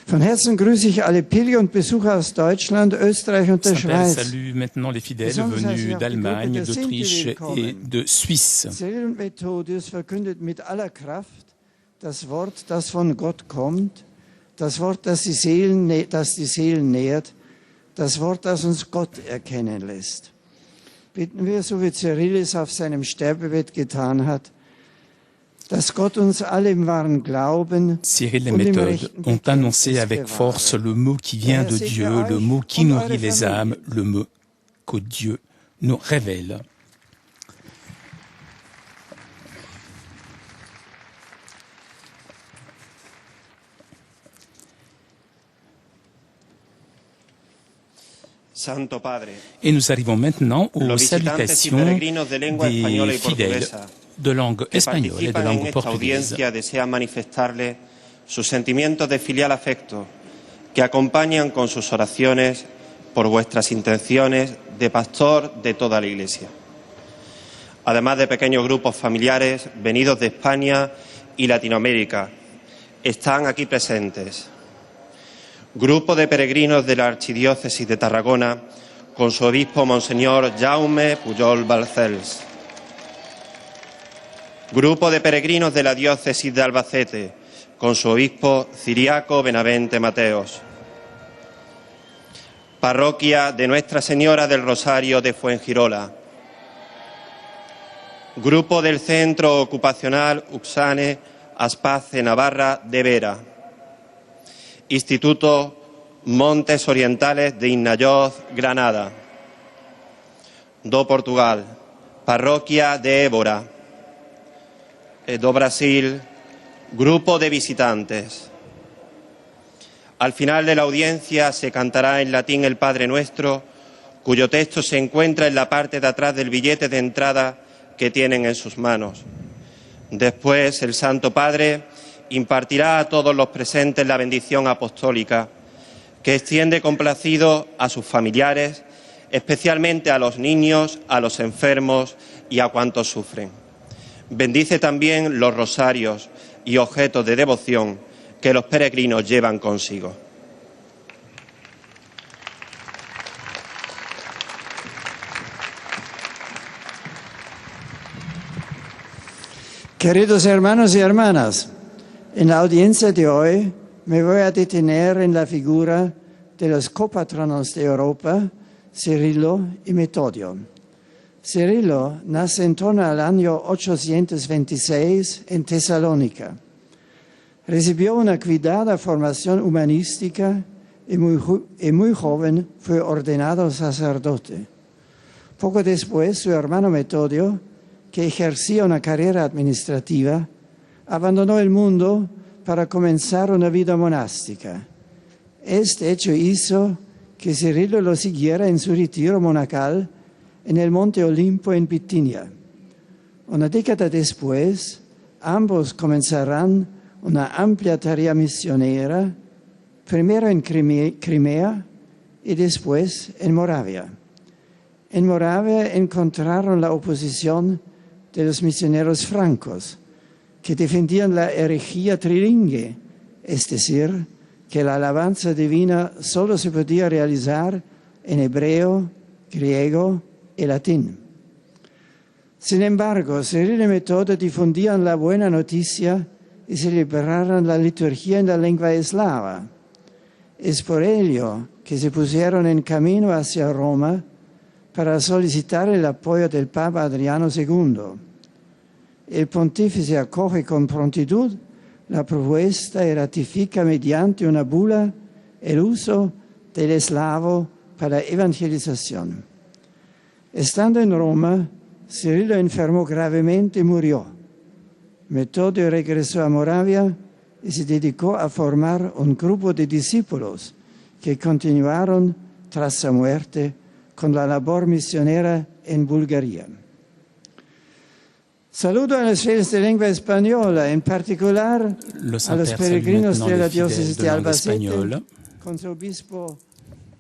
Von Herzen grüße ich alle Pilger und Besucher aus Deutschland, Österreich und der Schweiz. Salue maintenant les fidèles venus d'Allemagne, d'Autriche et de Suisse. Cyrill und Methodius verkündet mit aller Kraft das Wort, das von Gott kommt, das Wort, das die Seelen nährt, das Wort, das uns Gott erkennen lässt. Bitten wir, so wie Cyrill es auf seinem Sterbebett getan hat, dass Gott uns alle im wahren Glauben Cyril et Méthode ont annoncé avec force le mot qui vient de Dieu, le mot qui nourrit les âmes, le mot que Dieu nous révèle. Santo Padre, Et nous arrivons maintenant aux salutations des fidèles de langue espagnole et de langue portugaise. Desea manifestarle sus sentimientos de filial afecto que acompañan con sus oraciones por vuestras intenciones de pastor de toda la Iglesia. Además de pequeños grupos familiares venidos de España y Latinoamérica, están aquí presentes grupo de peregrinos de la Archidiócesis de Tarragona con su obispo Monseñor Jaume Pujol Balcells. Grupo de peregrinos de la Diócesis de Albacete con su obispo Ciriaco Benavente Mateos. Parroquia de Nuestra Señora del Rosario de Fuengirola. Grupo del Centro Ocupacional Uxane Aspace Navarra de Vera. Instituto Montes Orientales de Innayoz, Granada. Do Portugal, Parroquia de Évora. Do Brasil, Grupo de Visitantes. Al final de la audiencia se cantará en latín el Padre Nuestro, cuyo texto se encuentra en la parte de atrás del billete de entrada que tienen en sus manos. Después, el Santo Padre impartirá a todos los presentes la bendición apostólica, que extiende complacido a sus familiares, especialmente a los niños, a los enfermos y a cuantos sufren. Bendice también los rosarios y objetos de devoción que los peregrinos llevan consigo. Queridos hermanos y hermanas, en la audiencia de hoy me voy a detener en la figura de los copatronos de Europa, Cirilo y Metodio. Cirilo nace en torno al año 826 en Tesalónica. Recibió una cuidada formación humanística y muy joven fue ordenado sacerdote. Poco después, su hermano Metodio, que ejercía una carrera administrativa, abandonó el mundo para comenzar una vida monástica. Este hecho hizo que Cirilo lo siguiera en su retiro monacal en el Monte Olimpo en Bitinia. Una década después, ambos comenzarán una amplia tarea misionera, primero en Crimea y después en Moravia. En Moravia encontraron la oposición de los misioneros francos, que defendían la herejía trilingue, es decir, que la alabanza divina solo se podía realizar en hebreo, griego y latín. Sin embargo, Cirilo y Metodio difundían la buena noticia y celebraron la liturgia en la lengua eslava. Es por ello que se pusieron en camino hacia Roma para solicitar el apoyo del Papa Adriano II. El pontífice acoge con prontitud la propuesta y ratifica mediante una bula el uso del eslavo para evangelización. Estando en Roma, Cirilo enfermó gravemente y murió. Metodio regresó a Moravia y se dedicó a formar un grupo de discípulos que continuaron tras su muerte con la labor misionera en Bulgaria. Saludo a los fieles de lengua española, en particular a los peregrinos de la diócesis de Albacete, con su obispo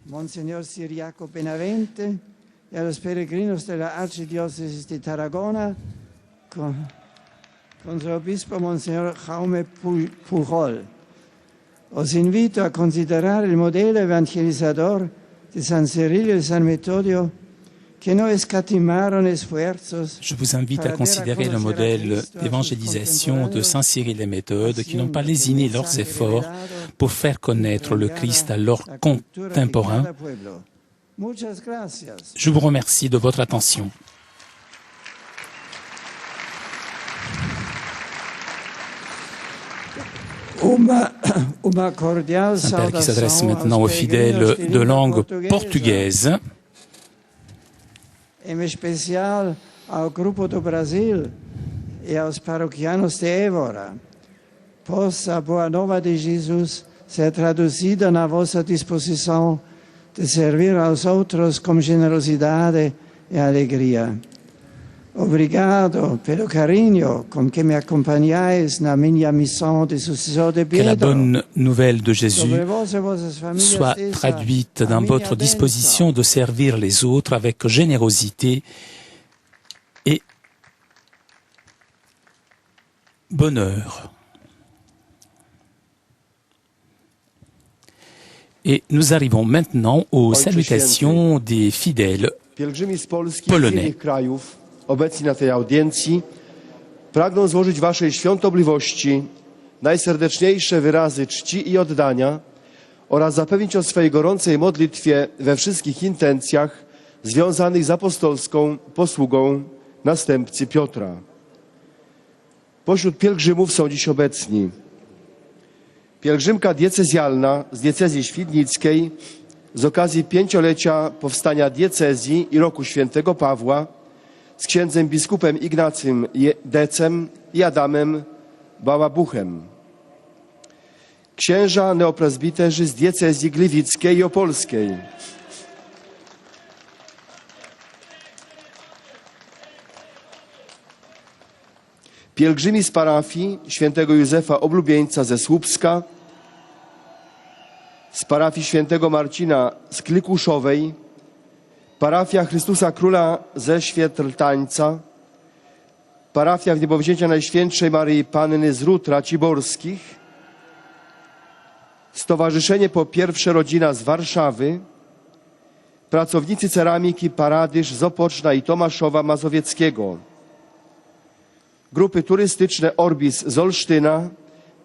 Monseñor Ciriaco Benavente, y a los peregrinos de la archidiócesis de Tarragona, con su obispo Monseñor Jaume Pujol. Os invito a considerar el modelo evangelizador de San Cirilo y San Metodio, que no escatimaron esfuerzos. Je vous invite à considérer le modèle d'évangélisation de Saint Cyril et Méthode, qui n'ont pas lésiné leurs efforts pour faire connaître le Christ à leurs contemporains. Je vous remercie de votre attention. Saint-Père qui s'adresse maintenant aux fidèles de langue portugaise. Em especial ao Grupo do Brasil e aos paroquianos de Évora. Possa a boa nova de Jesus ser traduzida na vossa disposição de servir aos outros com generosidade e alegria. Obrigado pelo carinho com que me acompanhais na minha missão de sucessor de Pedro. Que la bonne nouvelle de Jésus soit traduite dans votre disposition de servir les autres avec générosité et bonheur. Et nous arrivons maintenant aux salutations des fidèles polonais. Obecni na tej audiencji, pragną złożyć Waszej świątobliwości najserdeczniejsze wyrazy czci i oddania oraz zapewnić o swej gorącej modlitwie we wszystkich intencjach związanych z apostolską posługą następcy Piotra. Pośród pielgrzymów są dziś obecni pielgrzymka diecezjalna z diecezji świdnickiej z okazji 5-lecia powstania diecezji i roku świętego Pawła z księdzem biskupem Ignacym Decem i Adamem Bałabuchem. Księża neopresbiterzy z diecezji gliwickiej i opolskiej. Pielgrzymi z parafii świętego Józefa Oblubieńca ze Słupska, z parafii świętego Marcina z Klikuszowej, parafia Chrystusa Króla ze Świetltańca, parafia Wniebowzięcia Najświętszej Maryi Panny z Ród Raciborskich, Stowarzyszenie Po Pierwsze Rodzina z Warszawy, pracownicy ceramiki Paradyż z Opoczna i Tomaszowa Mazowieckiego, grupy turystyczne Orbis z Olsztyna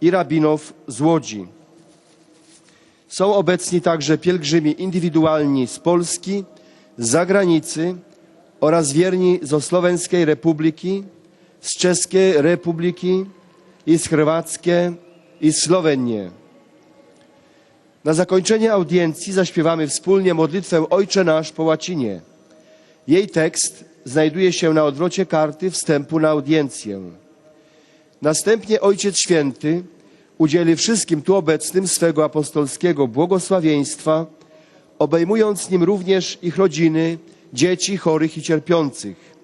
i Rabinow z Łodzi. Są obecni także pielgrzymi indywidualni z Polski, z zagranicy oraz wierni z Słoweńskiej Republiki, z Czeskiej Republiki i z Chorwackiej i z Słowenii. Na zakończenie audiencji zaśpiewamy wspólnie modlitwę Ojcze Nasz po łacinie. Jej tekst znajduje się na odwrocie karty wstępu na audiencję. Następnie Ojciec Święty udzieli wszystkim tu obecnym swego apostolskiego błogosławieństwa, obejmując nim również ich rodziny, dzieci chorych i cierpiących.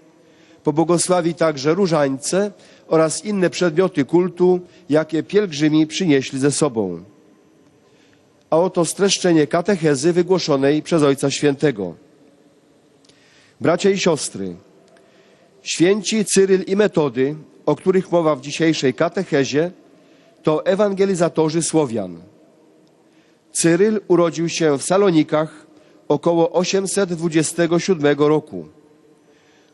Pobłogosławi także różańce oraz inne przedmioty kultu, jakie pielgrzymi przynieśli ze sobą. A oto streszczenie katechezy wygłoszonej przez Ojca Świętego. Bracia i siostry, święci Cyryl i Metody, o których mowa w dzisiejszej katechezie, to ewangelizatorzy Słowian. Cyryl urodził się w Salonikach około 827 roku.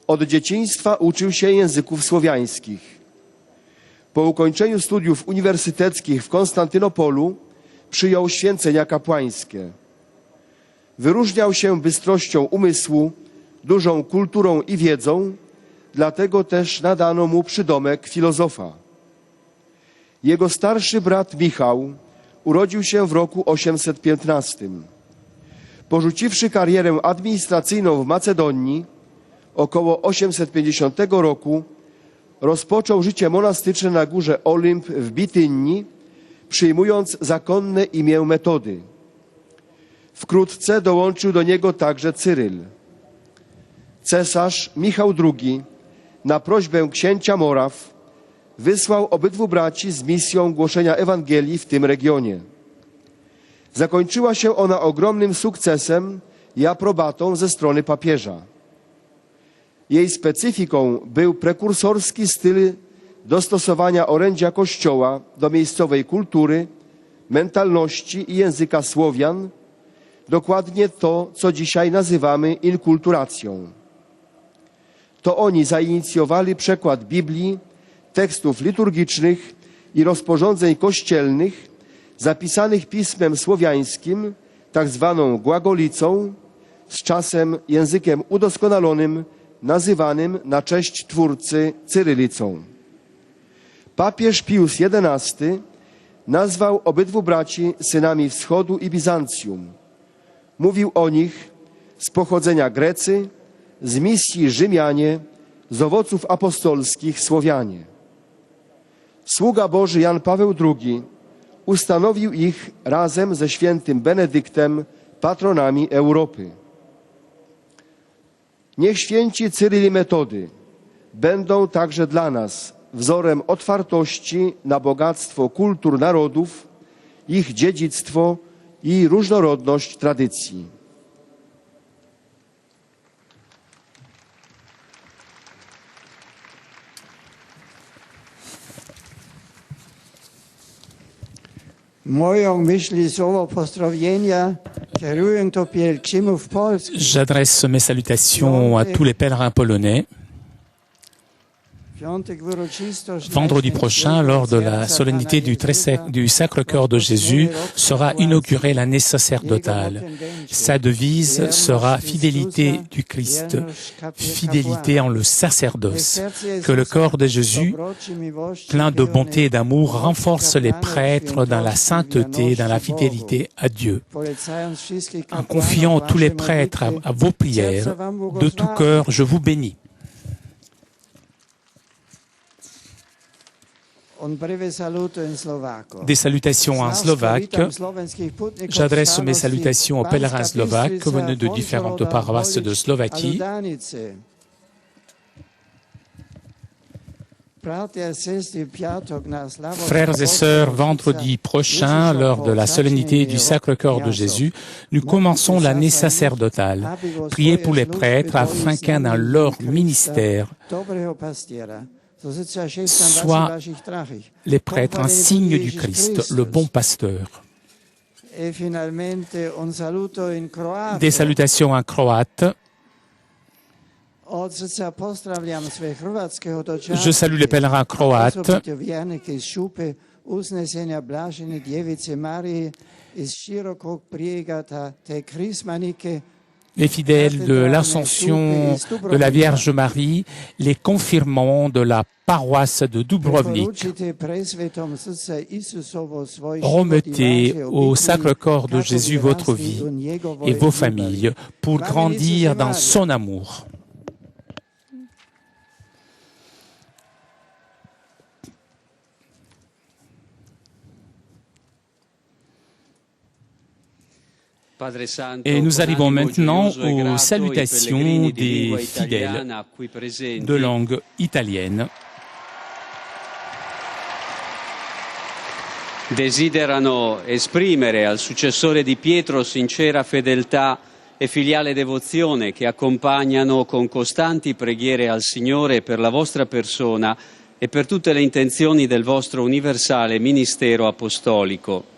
Od dzieciństwa uczył się języków słowiańskich. Po ukończeniu studiów uniwersyteckich w Konstantynopolu przyjął święcenia kapłańskie. Wyróżniał się bystrością umysłu, dużą kulturą i wiedzą, dlatego też nadano mu przydomek filozofa. Jego starszy brat Michał urodził się w roku 815. Porzuciwszy karierę administracyjną w Macedonii, około 850 roku rozpoczął życie monastyczne na górze Olymp w Bitynii, przyjmując zakonne imię Metody. Wkrótce dołączył do niego także Cyryl. Cesarz Michał II na prośbę księcia Moraw wysłał obydwu braci z misją głoszenia Ewangelii w tym regionie. Zakończyła się ona ogromnym sukcesem i aprobatą ze strony papieża. Jej specyfiką był prekursorski styl dostosowania orędzia Kościoła do miejscowej kultury, mentalności i języka Słowian, dokładnie to, co dzisiaj nazywamy inkulturacją. To oni zainicjowali przekład Biblii, tekstów liturgicznych i rozporządzeń kościelnych zapisanych pismem słowiańskim, tak zwaną głagolicą, z czasem językiem udoskonalonym, nazywanym na cześć Twórcy cyrylicą. Papież Pius XI nazwał obydwu braci synami Wschodu i Bizancjum. Mówił o nich z pochodzenia Grecy, z misji Rzymianie, z owoców apostolskich Słowianie. Sługa Boży Jan Paweł II ustanowił ich razem ze świętym Benedyktem patronami Europy. Niech święci Cyryl i Metody będą także dla nas wzorem otwartości na bogactwo kultur narodów, ich dziedzictwo i różnorodność tradycji. Moją myśli słowo pozdrowienia kieruję do pielgrzymów polskich. J'adresse mes salutations à tous les pèlerins polonais. Vendredi prochain, lors de la solennité du Sacre-Cœur de Jésus, sera inaugurée l'année sacerdotale. Sa devise sera fidélité du Christ, fidélité en le sacerdoce. Que le corps de Jésus, plein de bonté et d'amour, renforce les prêtres dans la sainteté, dans la fidélité à Dieu. En confiant tous les prêtres à vos prières, de tout cœur, je vous bénis. Des salutations en slovaque. J'adresse mes salutations aux pèlerins slovaques venus de différentes paroisses de Slovaquie. Frères et sœurs, vendredi prochain, lors de la solennité du Sacre-Cœur de Jésus, nous commençons l'année sacerdotale. Priez pour les prêtres afin qu'un dans leur ministère soit les prêtres un signe du Christ, le bon pasteur. Des salutations en croate. Je salue les pèlerins croates. Les fidèles de l'Ascension de la Vierge Marie, les confirmants de la paroisse de Dubrovnik. Remettez au Sacre-Corps de Jésus votre vie et vos familles pour grandir dans son amour. Et nous arrivons maintenant aux salutations des fidèles de langue italienne. Desiderano esprimere al successore di Pietro sincera fedeltà e filiale devozione che accompagnano con costanti preghiere al Signore per la vostra persona e per tutte le intenzioni del vostro universale ministero apostolico.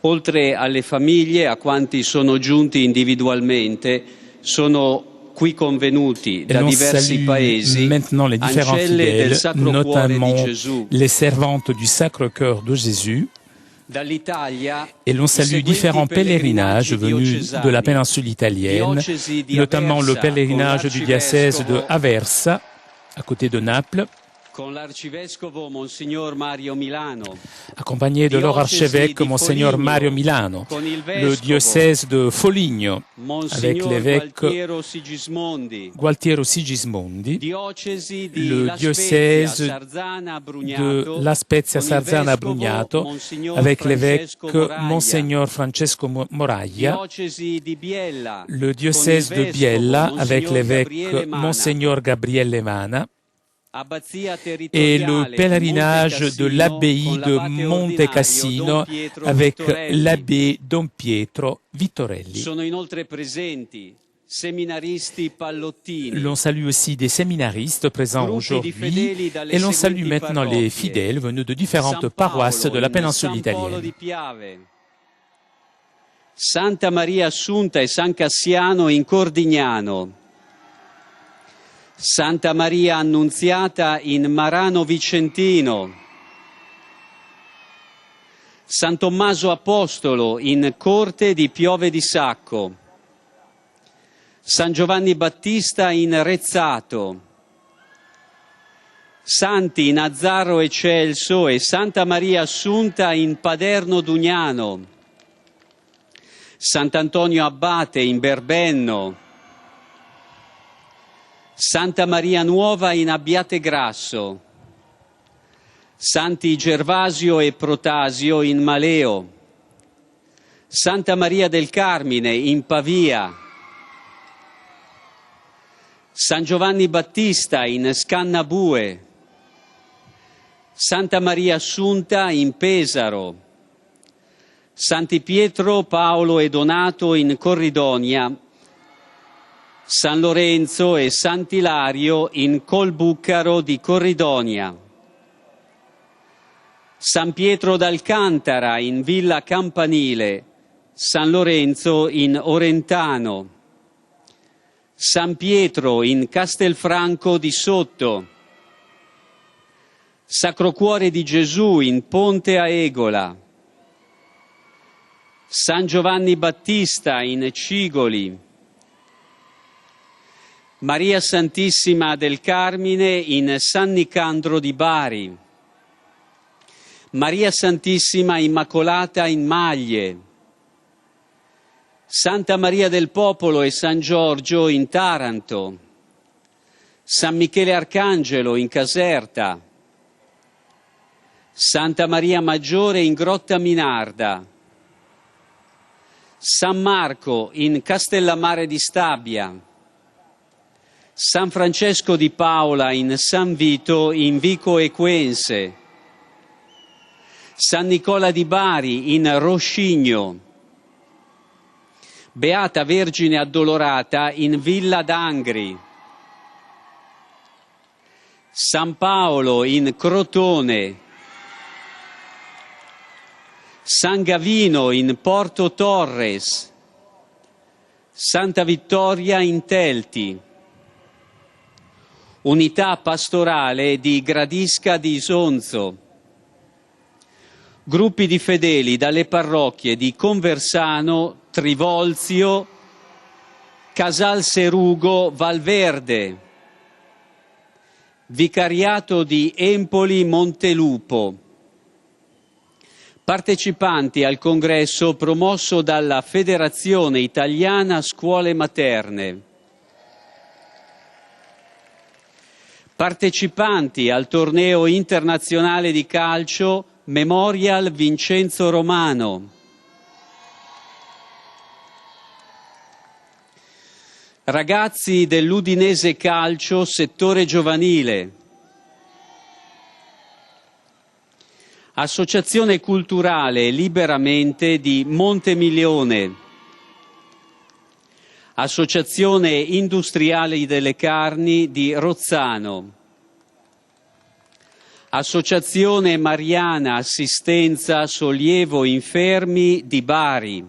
Oltre alle famiglie, a quanti sono giunti individualmente, sono qui convenuti da diversi paesi, maintenant les différents ancelle del fidèles, Sacro Cuore di notamment Gesù. les servantes du Sacre-Cœur de Jésus. Et l'on salue différents pèlerinages venus de la péninsule italienne, notamment le pèlerinage du diocèse de Aversa, à côté de Naples, accompagné de leur archevêque Monseigneur Mario Milano, le diocèse de Foligno, avec l'évêque Gualtiero Sigismondi, le diocèse de La Spezia Sarzana Brugnato, avec l'évêque Monseigneur Francesco Moraglia, le diocèse de Biella, avec l'évêque Monseigneur Gabriele Mana, et le pèlerinage de l'abbaye de Monte Cassino avec l'abbé Don Pietro Vittorelli. L'on salue aussi des séminaristes présents aujourd'hui et l'on salue maintenant les fidèles venus de différentes paroisses de la péninsule italienne. Santa Maria Assunta e San Cassiano in Cordignano, Santa Maria Annunziata in Marano Vicentino, San Tommaso Apostolo in Corte di Piove di Sacco, San Giovanni Battista in Rezzato, Santi Nazzaro e Celso e Santa Maria Assunta in Paderno Dugnano, Sant'Antonio Abbate in Berbenno, Santa Maria Nuova in Abbiategrasso, Santi Gervasio e Protasio in Maleo, Santa Maria del Carmine in Pavia, San Giovanni Battista in Scannabue, Santa Maria Assunta in Pesaro, Santi Pietro, Paolo e Donato in Corridonia, San Lorenzo e Sant'Ilario in Colbucaro di Corridonia, San Pietro d'Alcantara in Villa Campanile, San Lorenzo in Orentano, San Pietro in Castelfranco di Sotto, Sacro Cuore di Gesù in Ponte Aegola, San Giovanni Battista in Cigoli, Maria Santissima del Carmine in San Nicandro di Bari, Maria Santissima Immacolata in Maglie, Santa Maria del Popolo e San Giorgio in Taranto, San Michele Arcangelo in Caserta, Santa Maria Maggiore in Grotta Minarda, San Marco in Castellammare di Stabia, San Francesco di Paola in San Vito in Vico Equense, San Nicola di Bari in Roscigno, Beata Vergine Addolorata in Villa d'Angri, San Paolo in Crotone, San Gavino in Porto Torres, Santa Vittoria in Telti, Unità Pastorale di Gradisca di Isonzo, gruppi di fedeli dalle parrocchie di Conversano, Trivolzio, Casal Serugo, Valverde, Vicariato di Empoli Montelupo, partecipanti al congresso promosso dalla Federazione Italiana Scuole Materne, partecipanti al torneo internazionale di calcio Memorial Vincenzo Romano, ragazzi dell'Udinese Calcio, settore giovanile, Associazione Culturale Liberamente di Montemilione, Associazione Industriali delle Carni di Rozzano, Associazione Mariana Assistenza Sollievo Infermi di Bari,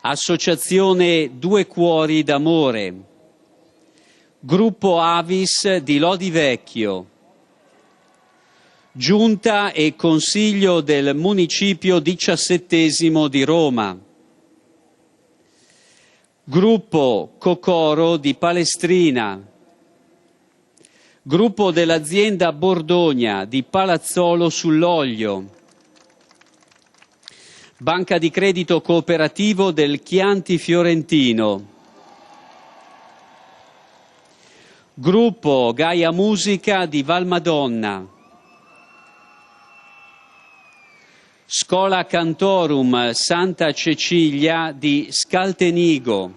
Associazione Due Cuori d'Amore, Gruppo Avis di Lodi Vecchio, Giunta e Consiglio del Municipio 17° di Roma, Gruppo Cocoro di Palestrina, Gruppo dell'azienda Bordogna di Palazzolo sull'Oglio, Banca di Credito Cooperativo del Chianti Fiorentino, Gruppo Gaia Musica di Valmadonna, Scola Cantorum Santa Cecilia di Scaltenigo,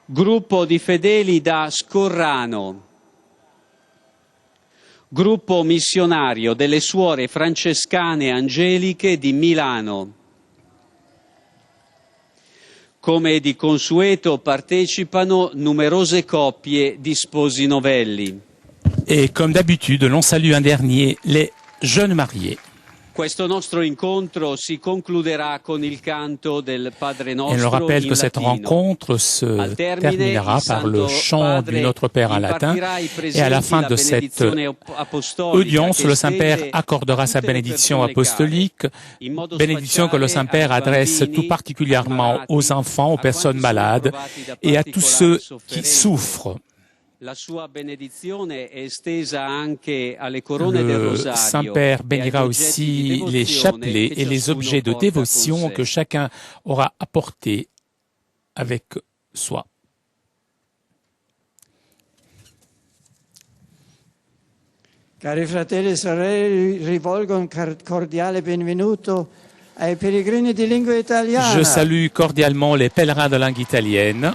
Gruppo di Fedeli da Scorrano, Gruppo missionario delle Suore Francescane Angeliche di Milano. Come di consueto partecipano numerose coppie di sposi novelli. Et comme d'habitude, l'on salue un dernier, les jeunes mariés. Questo nostro incontro si concluderà con il canto del Padre Nostro. Et on rappelle in que cette latino. rencontre se terminera par le chant du Notre Père en latin. Et à la fin de cette audience, le Saint-Père accordera sa bénédiction apostolique, bénédiction que le Saint-Père adresse tout particulièrement aux enfants, aux personnes malades et à tous ceux qui souffrent. La sua benedizione è estesa anche alle corone del Le rosario. Saint-Père bénira aussi les chapelets et les objets de dévotion que chacun aura apportés avec soi. Cari fratelli e sorelle, rivolgo un cordiale benvenuto ai pellegrini di lingua italiana. Je salue cordialement les pèlerins de langue italienne.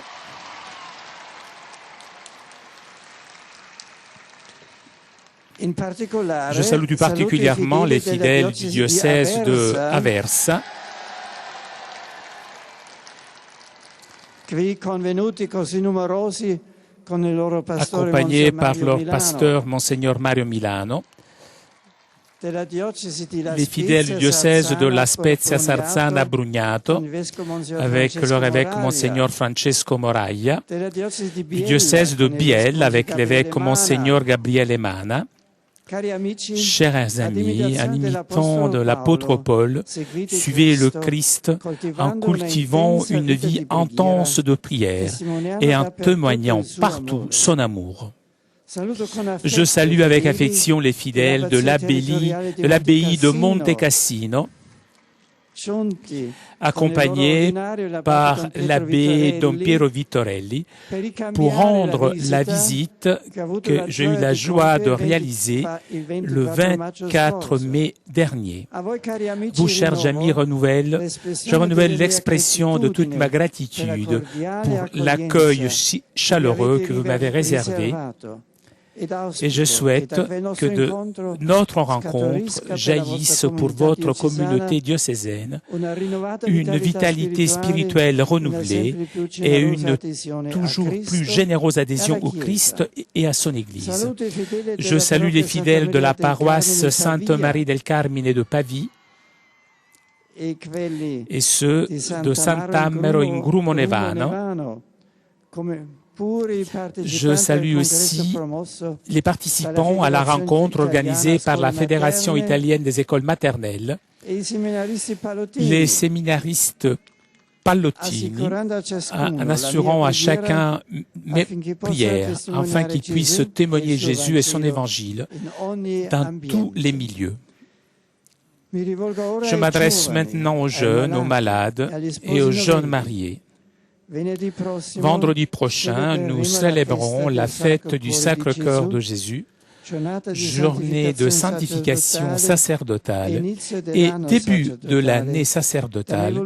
Je salue tout particulièrement les fidèles du diocèse de Aversa, accompagnés par leur pasteur Monseigneur Mario Milano, les fidèles du diocèse de La Spezia Sarzana Brugnato, avec leur évêque Monseigneur Francesco Moraglia, du diocèse de Biel, avec l'évêque Monseigneur Gabriele Mana. Chers amis, en imitant de l'apôtre Paul, suivez le Christ en cultivant une vie intense de prière et en témoignant partout son amour. Je salue avec affection les fidèles de l'abbaye de Monte Cassino, accompagnés par l'abbé Don Piero Vittorelli, pour rendre la visite que j'ai eu la joie de réaliser le 24 mai dernier. Vous, chers amis, je renouvelle l'expression de toute ma gratitude pour l'accueil si chaleureux que vous m'avez réservé. Et je souhaite que de notre rencontre jaillisse pour votre communauté diocésaine une vitalité spirituelle renouvelée et une toujours plus généreuse adhésion au Christ et à son Église. Je salue les fidèles de la paroisse Sainte-Marie del Carmine de Pavie et ceux de Sant'Ammero in Grumonevano. Je salue aussi les participants à la rencontre organisée par la Fédération italienne des écoles maternelles, les séminaristes pallottini, en assurant à chacun mes prières, afin qu'ils puissent témoigner Jésus et son évangile dans tous les milieux. Je m'adresse maintenant aux jeunes, aux malades et aux jeunes mariés. Vendredi prochain, nous célébrerons la fête du Sacre-Cœur de Jésus journée de sanctification sacerdotale et début de l'année sacerdotale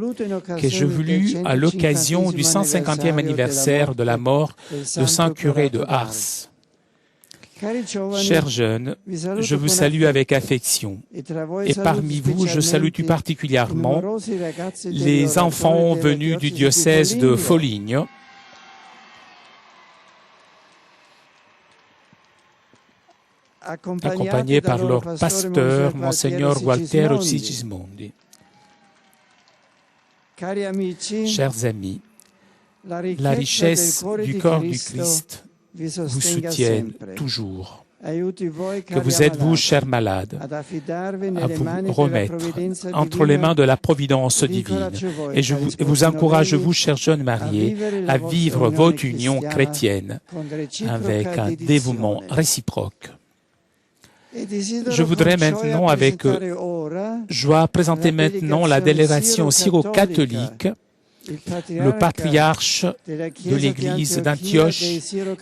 que j'ai voulu à l'occasion du 150e anniversaire de la mort de Saint Curé de Ars. Chers jeunes, je vous salue avec affection. Et parmi vous, je salue tout particulièrement les enfants venus du diocèse de Foligno, accompagnés par leur pasteur, Monseigneur Gualtiero Sigismondi. Chers amis, la richesse du corps du Christ vous soutienne toujours. Que vous êtes, vous, chers malades, à vous remettre entre les mains de la providence divine. Et je vous encourage, vous, chers jeunes mariés, à vivre votre union chrétienne avec un dévouement réciproque. Je voudrais maintenant, avec joie, présenter maintenant la délégation syro-catholique, le patriarche de l'église d'Antioche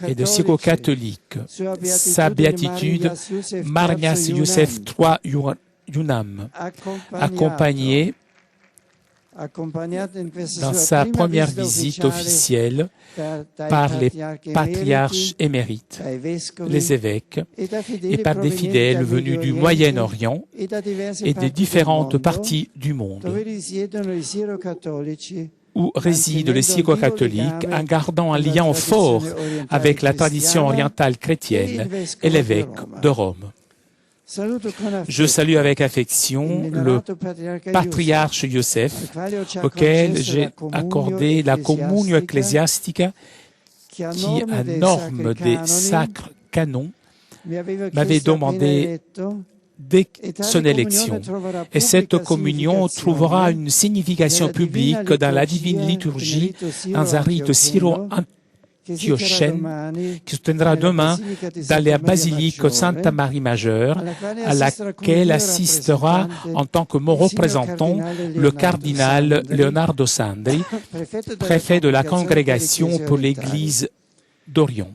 et de syro-catholique, sa béatitude Marnias Youssef III Yunam, accompagné dans sa première visite officielle par les patriarches émérites, les évêques, et par des fidèles venus du Moyen-Orient et des différentes parties du monde, où résident les syro-catholiques en gardant un lien fort avec la tradition orientale chrétienne et l'évêque de Rome. Je salue avec affection le patriarche Youssef, auquel j'ai accordé la communio ecclesiastica qui, à norme des sacres canons, m'avait demandé dès son élection. Et cette communion trouvera une signification publique dans la divine liturgie dans un rite syro-antiochène qui se tiendra demain dans la basilique Santa Marie Majeure, à laquelle assistera en tant que mon représentant le cardinal Leonardo Sandri, préfet de la congrégation pour l'Église d'Orient.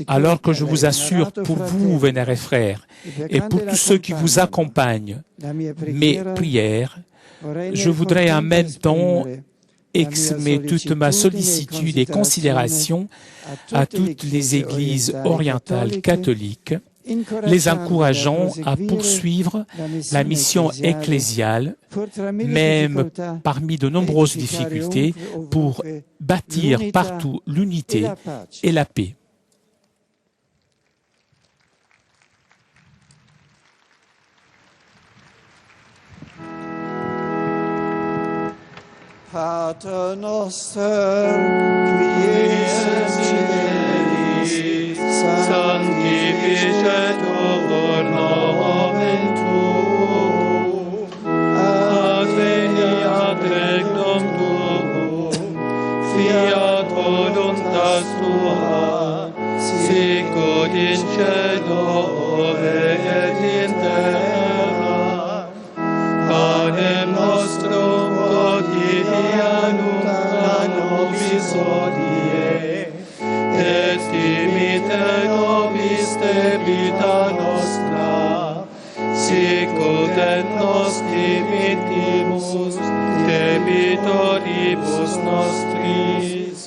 Alors que je vous assure pour vous, vénérés frères, et pour tous ceux qui vous accompagnent, mes prières, je voudrais en même temps exprimer toute ma sollicitude et considération à toutes les églises orientales catholiques, les encourageant à poursuivre la mission ecclésiale, même parmi de nombreuses difficultés, pour bâtir partout l'unité et la paix. Pater noster, qui es in celis, sanctificetur nomen tuum, adveniat regnum tuum, fiat voluntas tua, sicut in cielo et in terra. Panem nostrum quotidianum da nobis hodie, et dimitte nobis debita nostra, sicut et nos dimittimus debitoribus nostris,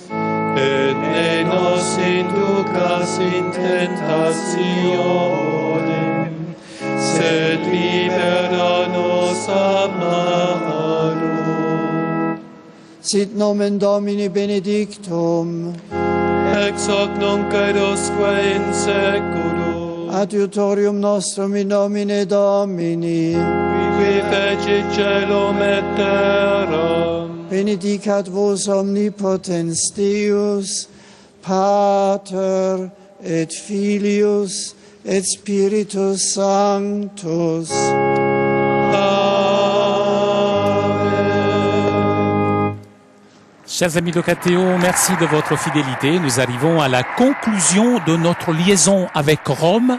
et ne nos inducas in tentationem, sed libera nos a malo. Sit nomen Domini benedictum, Ex hoc nunc edusque in seculum, adiutorium nostrum in nomine Domini, qui fecit celum et terram, benedicat vos omnipotens Deus, Pater et Filius et Spiritus Sanctus. Chers amis locateurs, merci de votre fidélité. Nous arrivons à la conclusion de notre liaison avec Rome.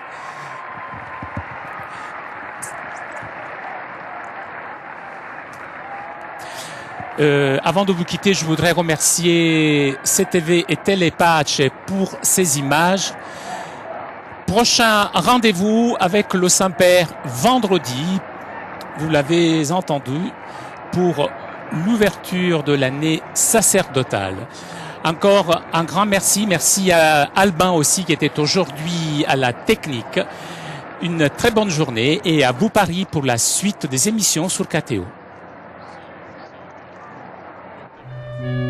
Avant de vous quitter, je voudrais remercier CTV et Telepace pour ces images. Prochain rendez-vous avec le Saint-Père vendredi, vous l'avez entendu, pour l'ouverture de l'année sacerdotale. Encore un grand merci. Merci à Albin aussi qui était aujourd'hui à la technique. Une très bonne journée et à vous Paris pour la suite des émissions sur KTO.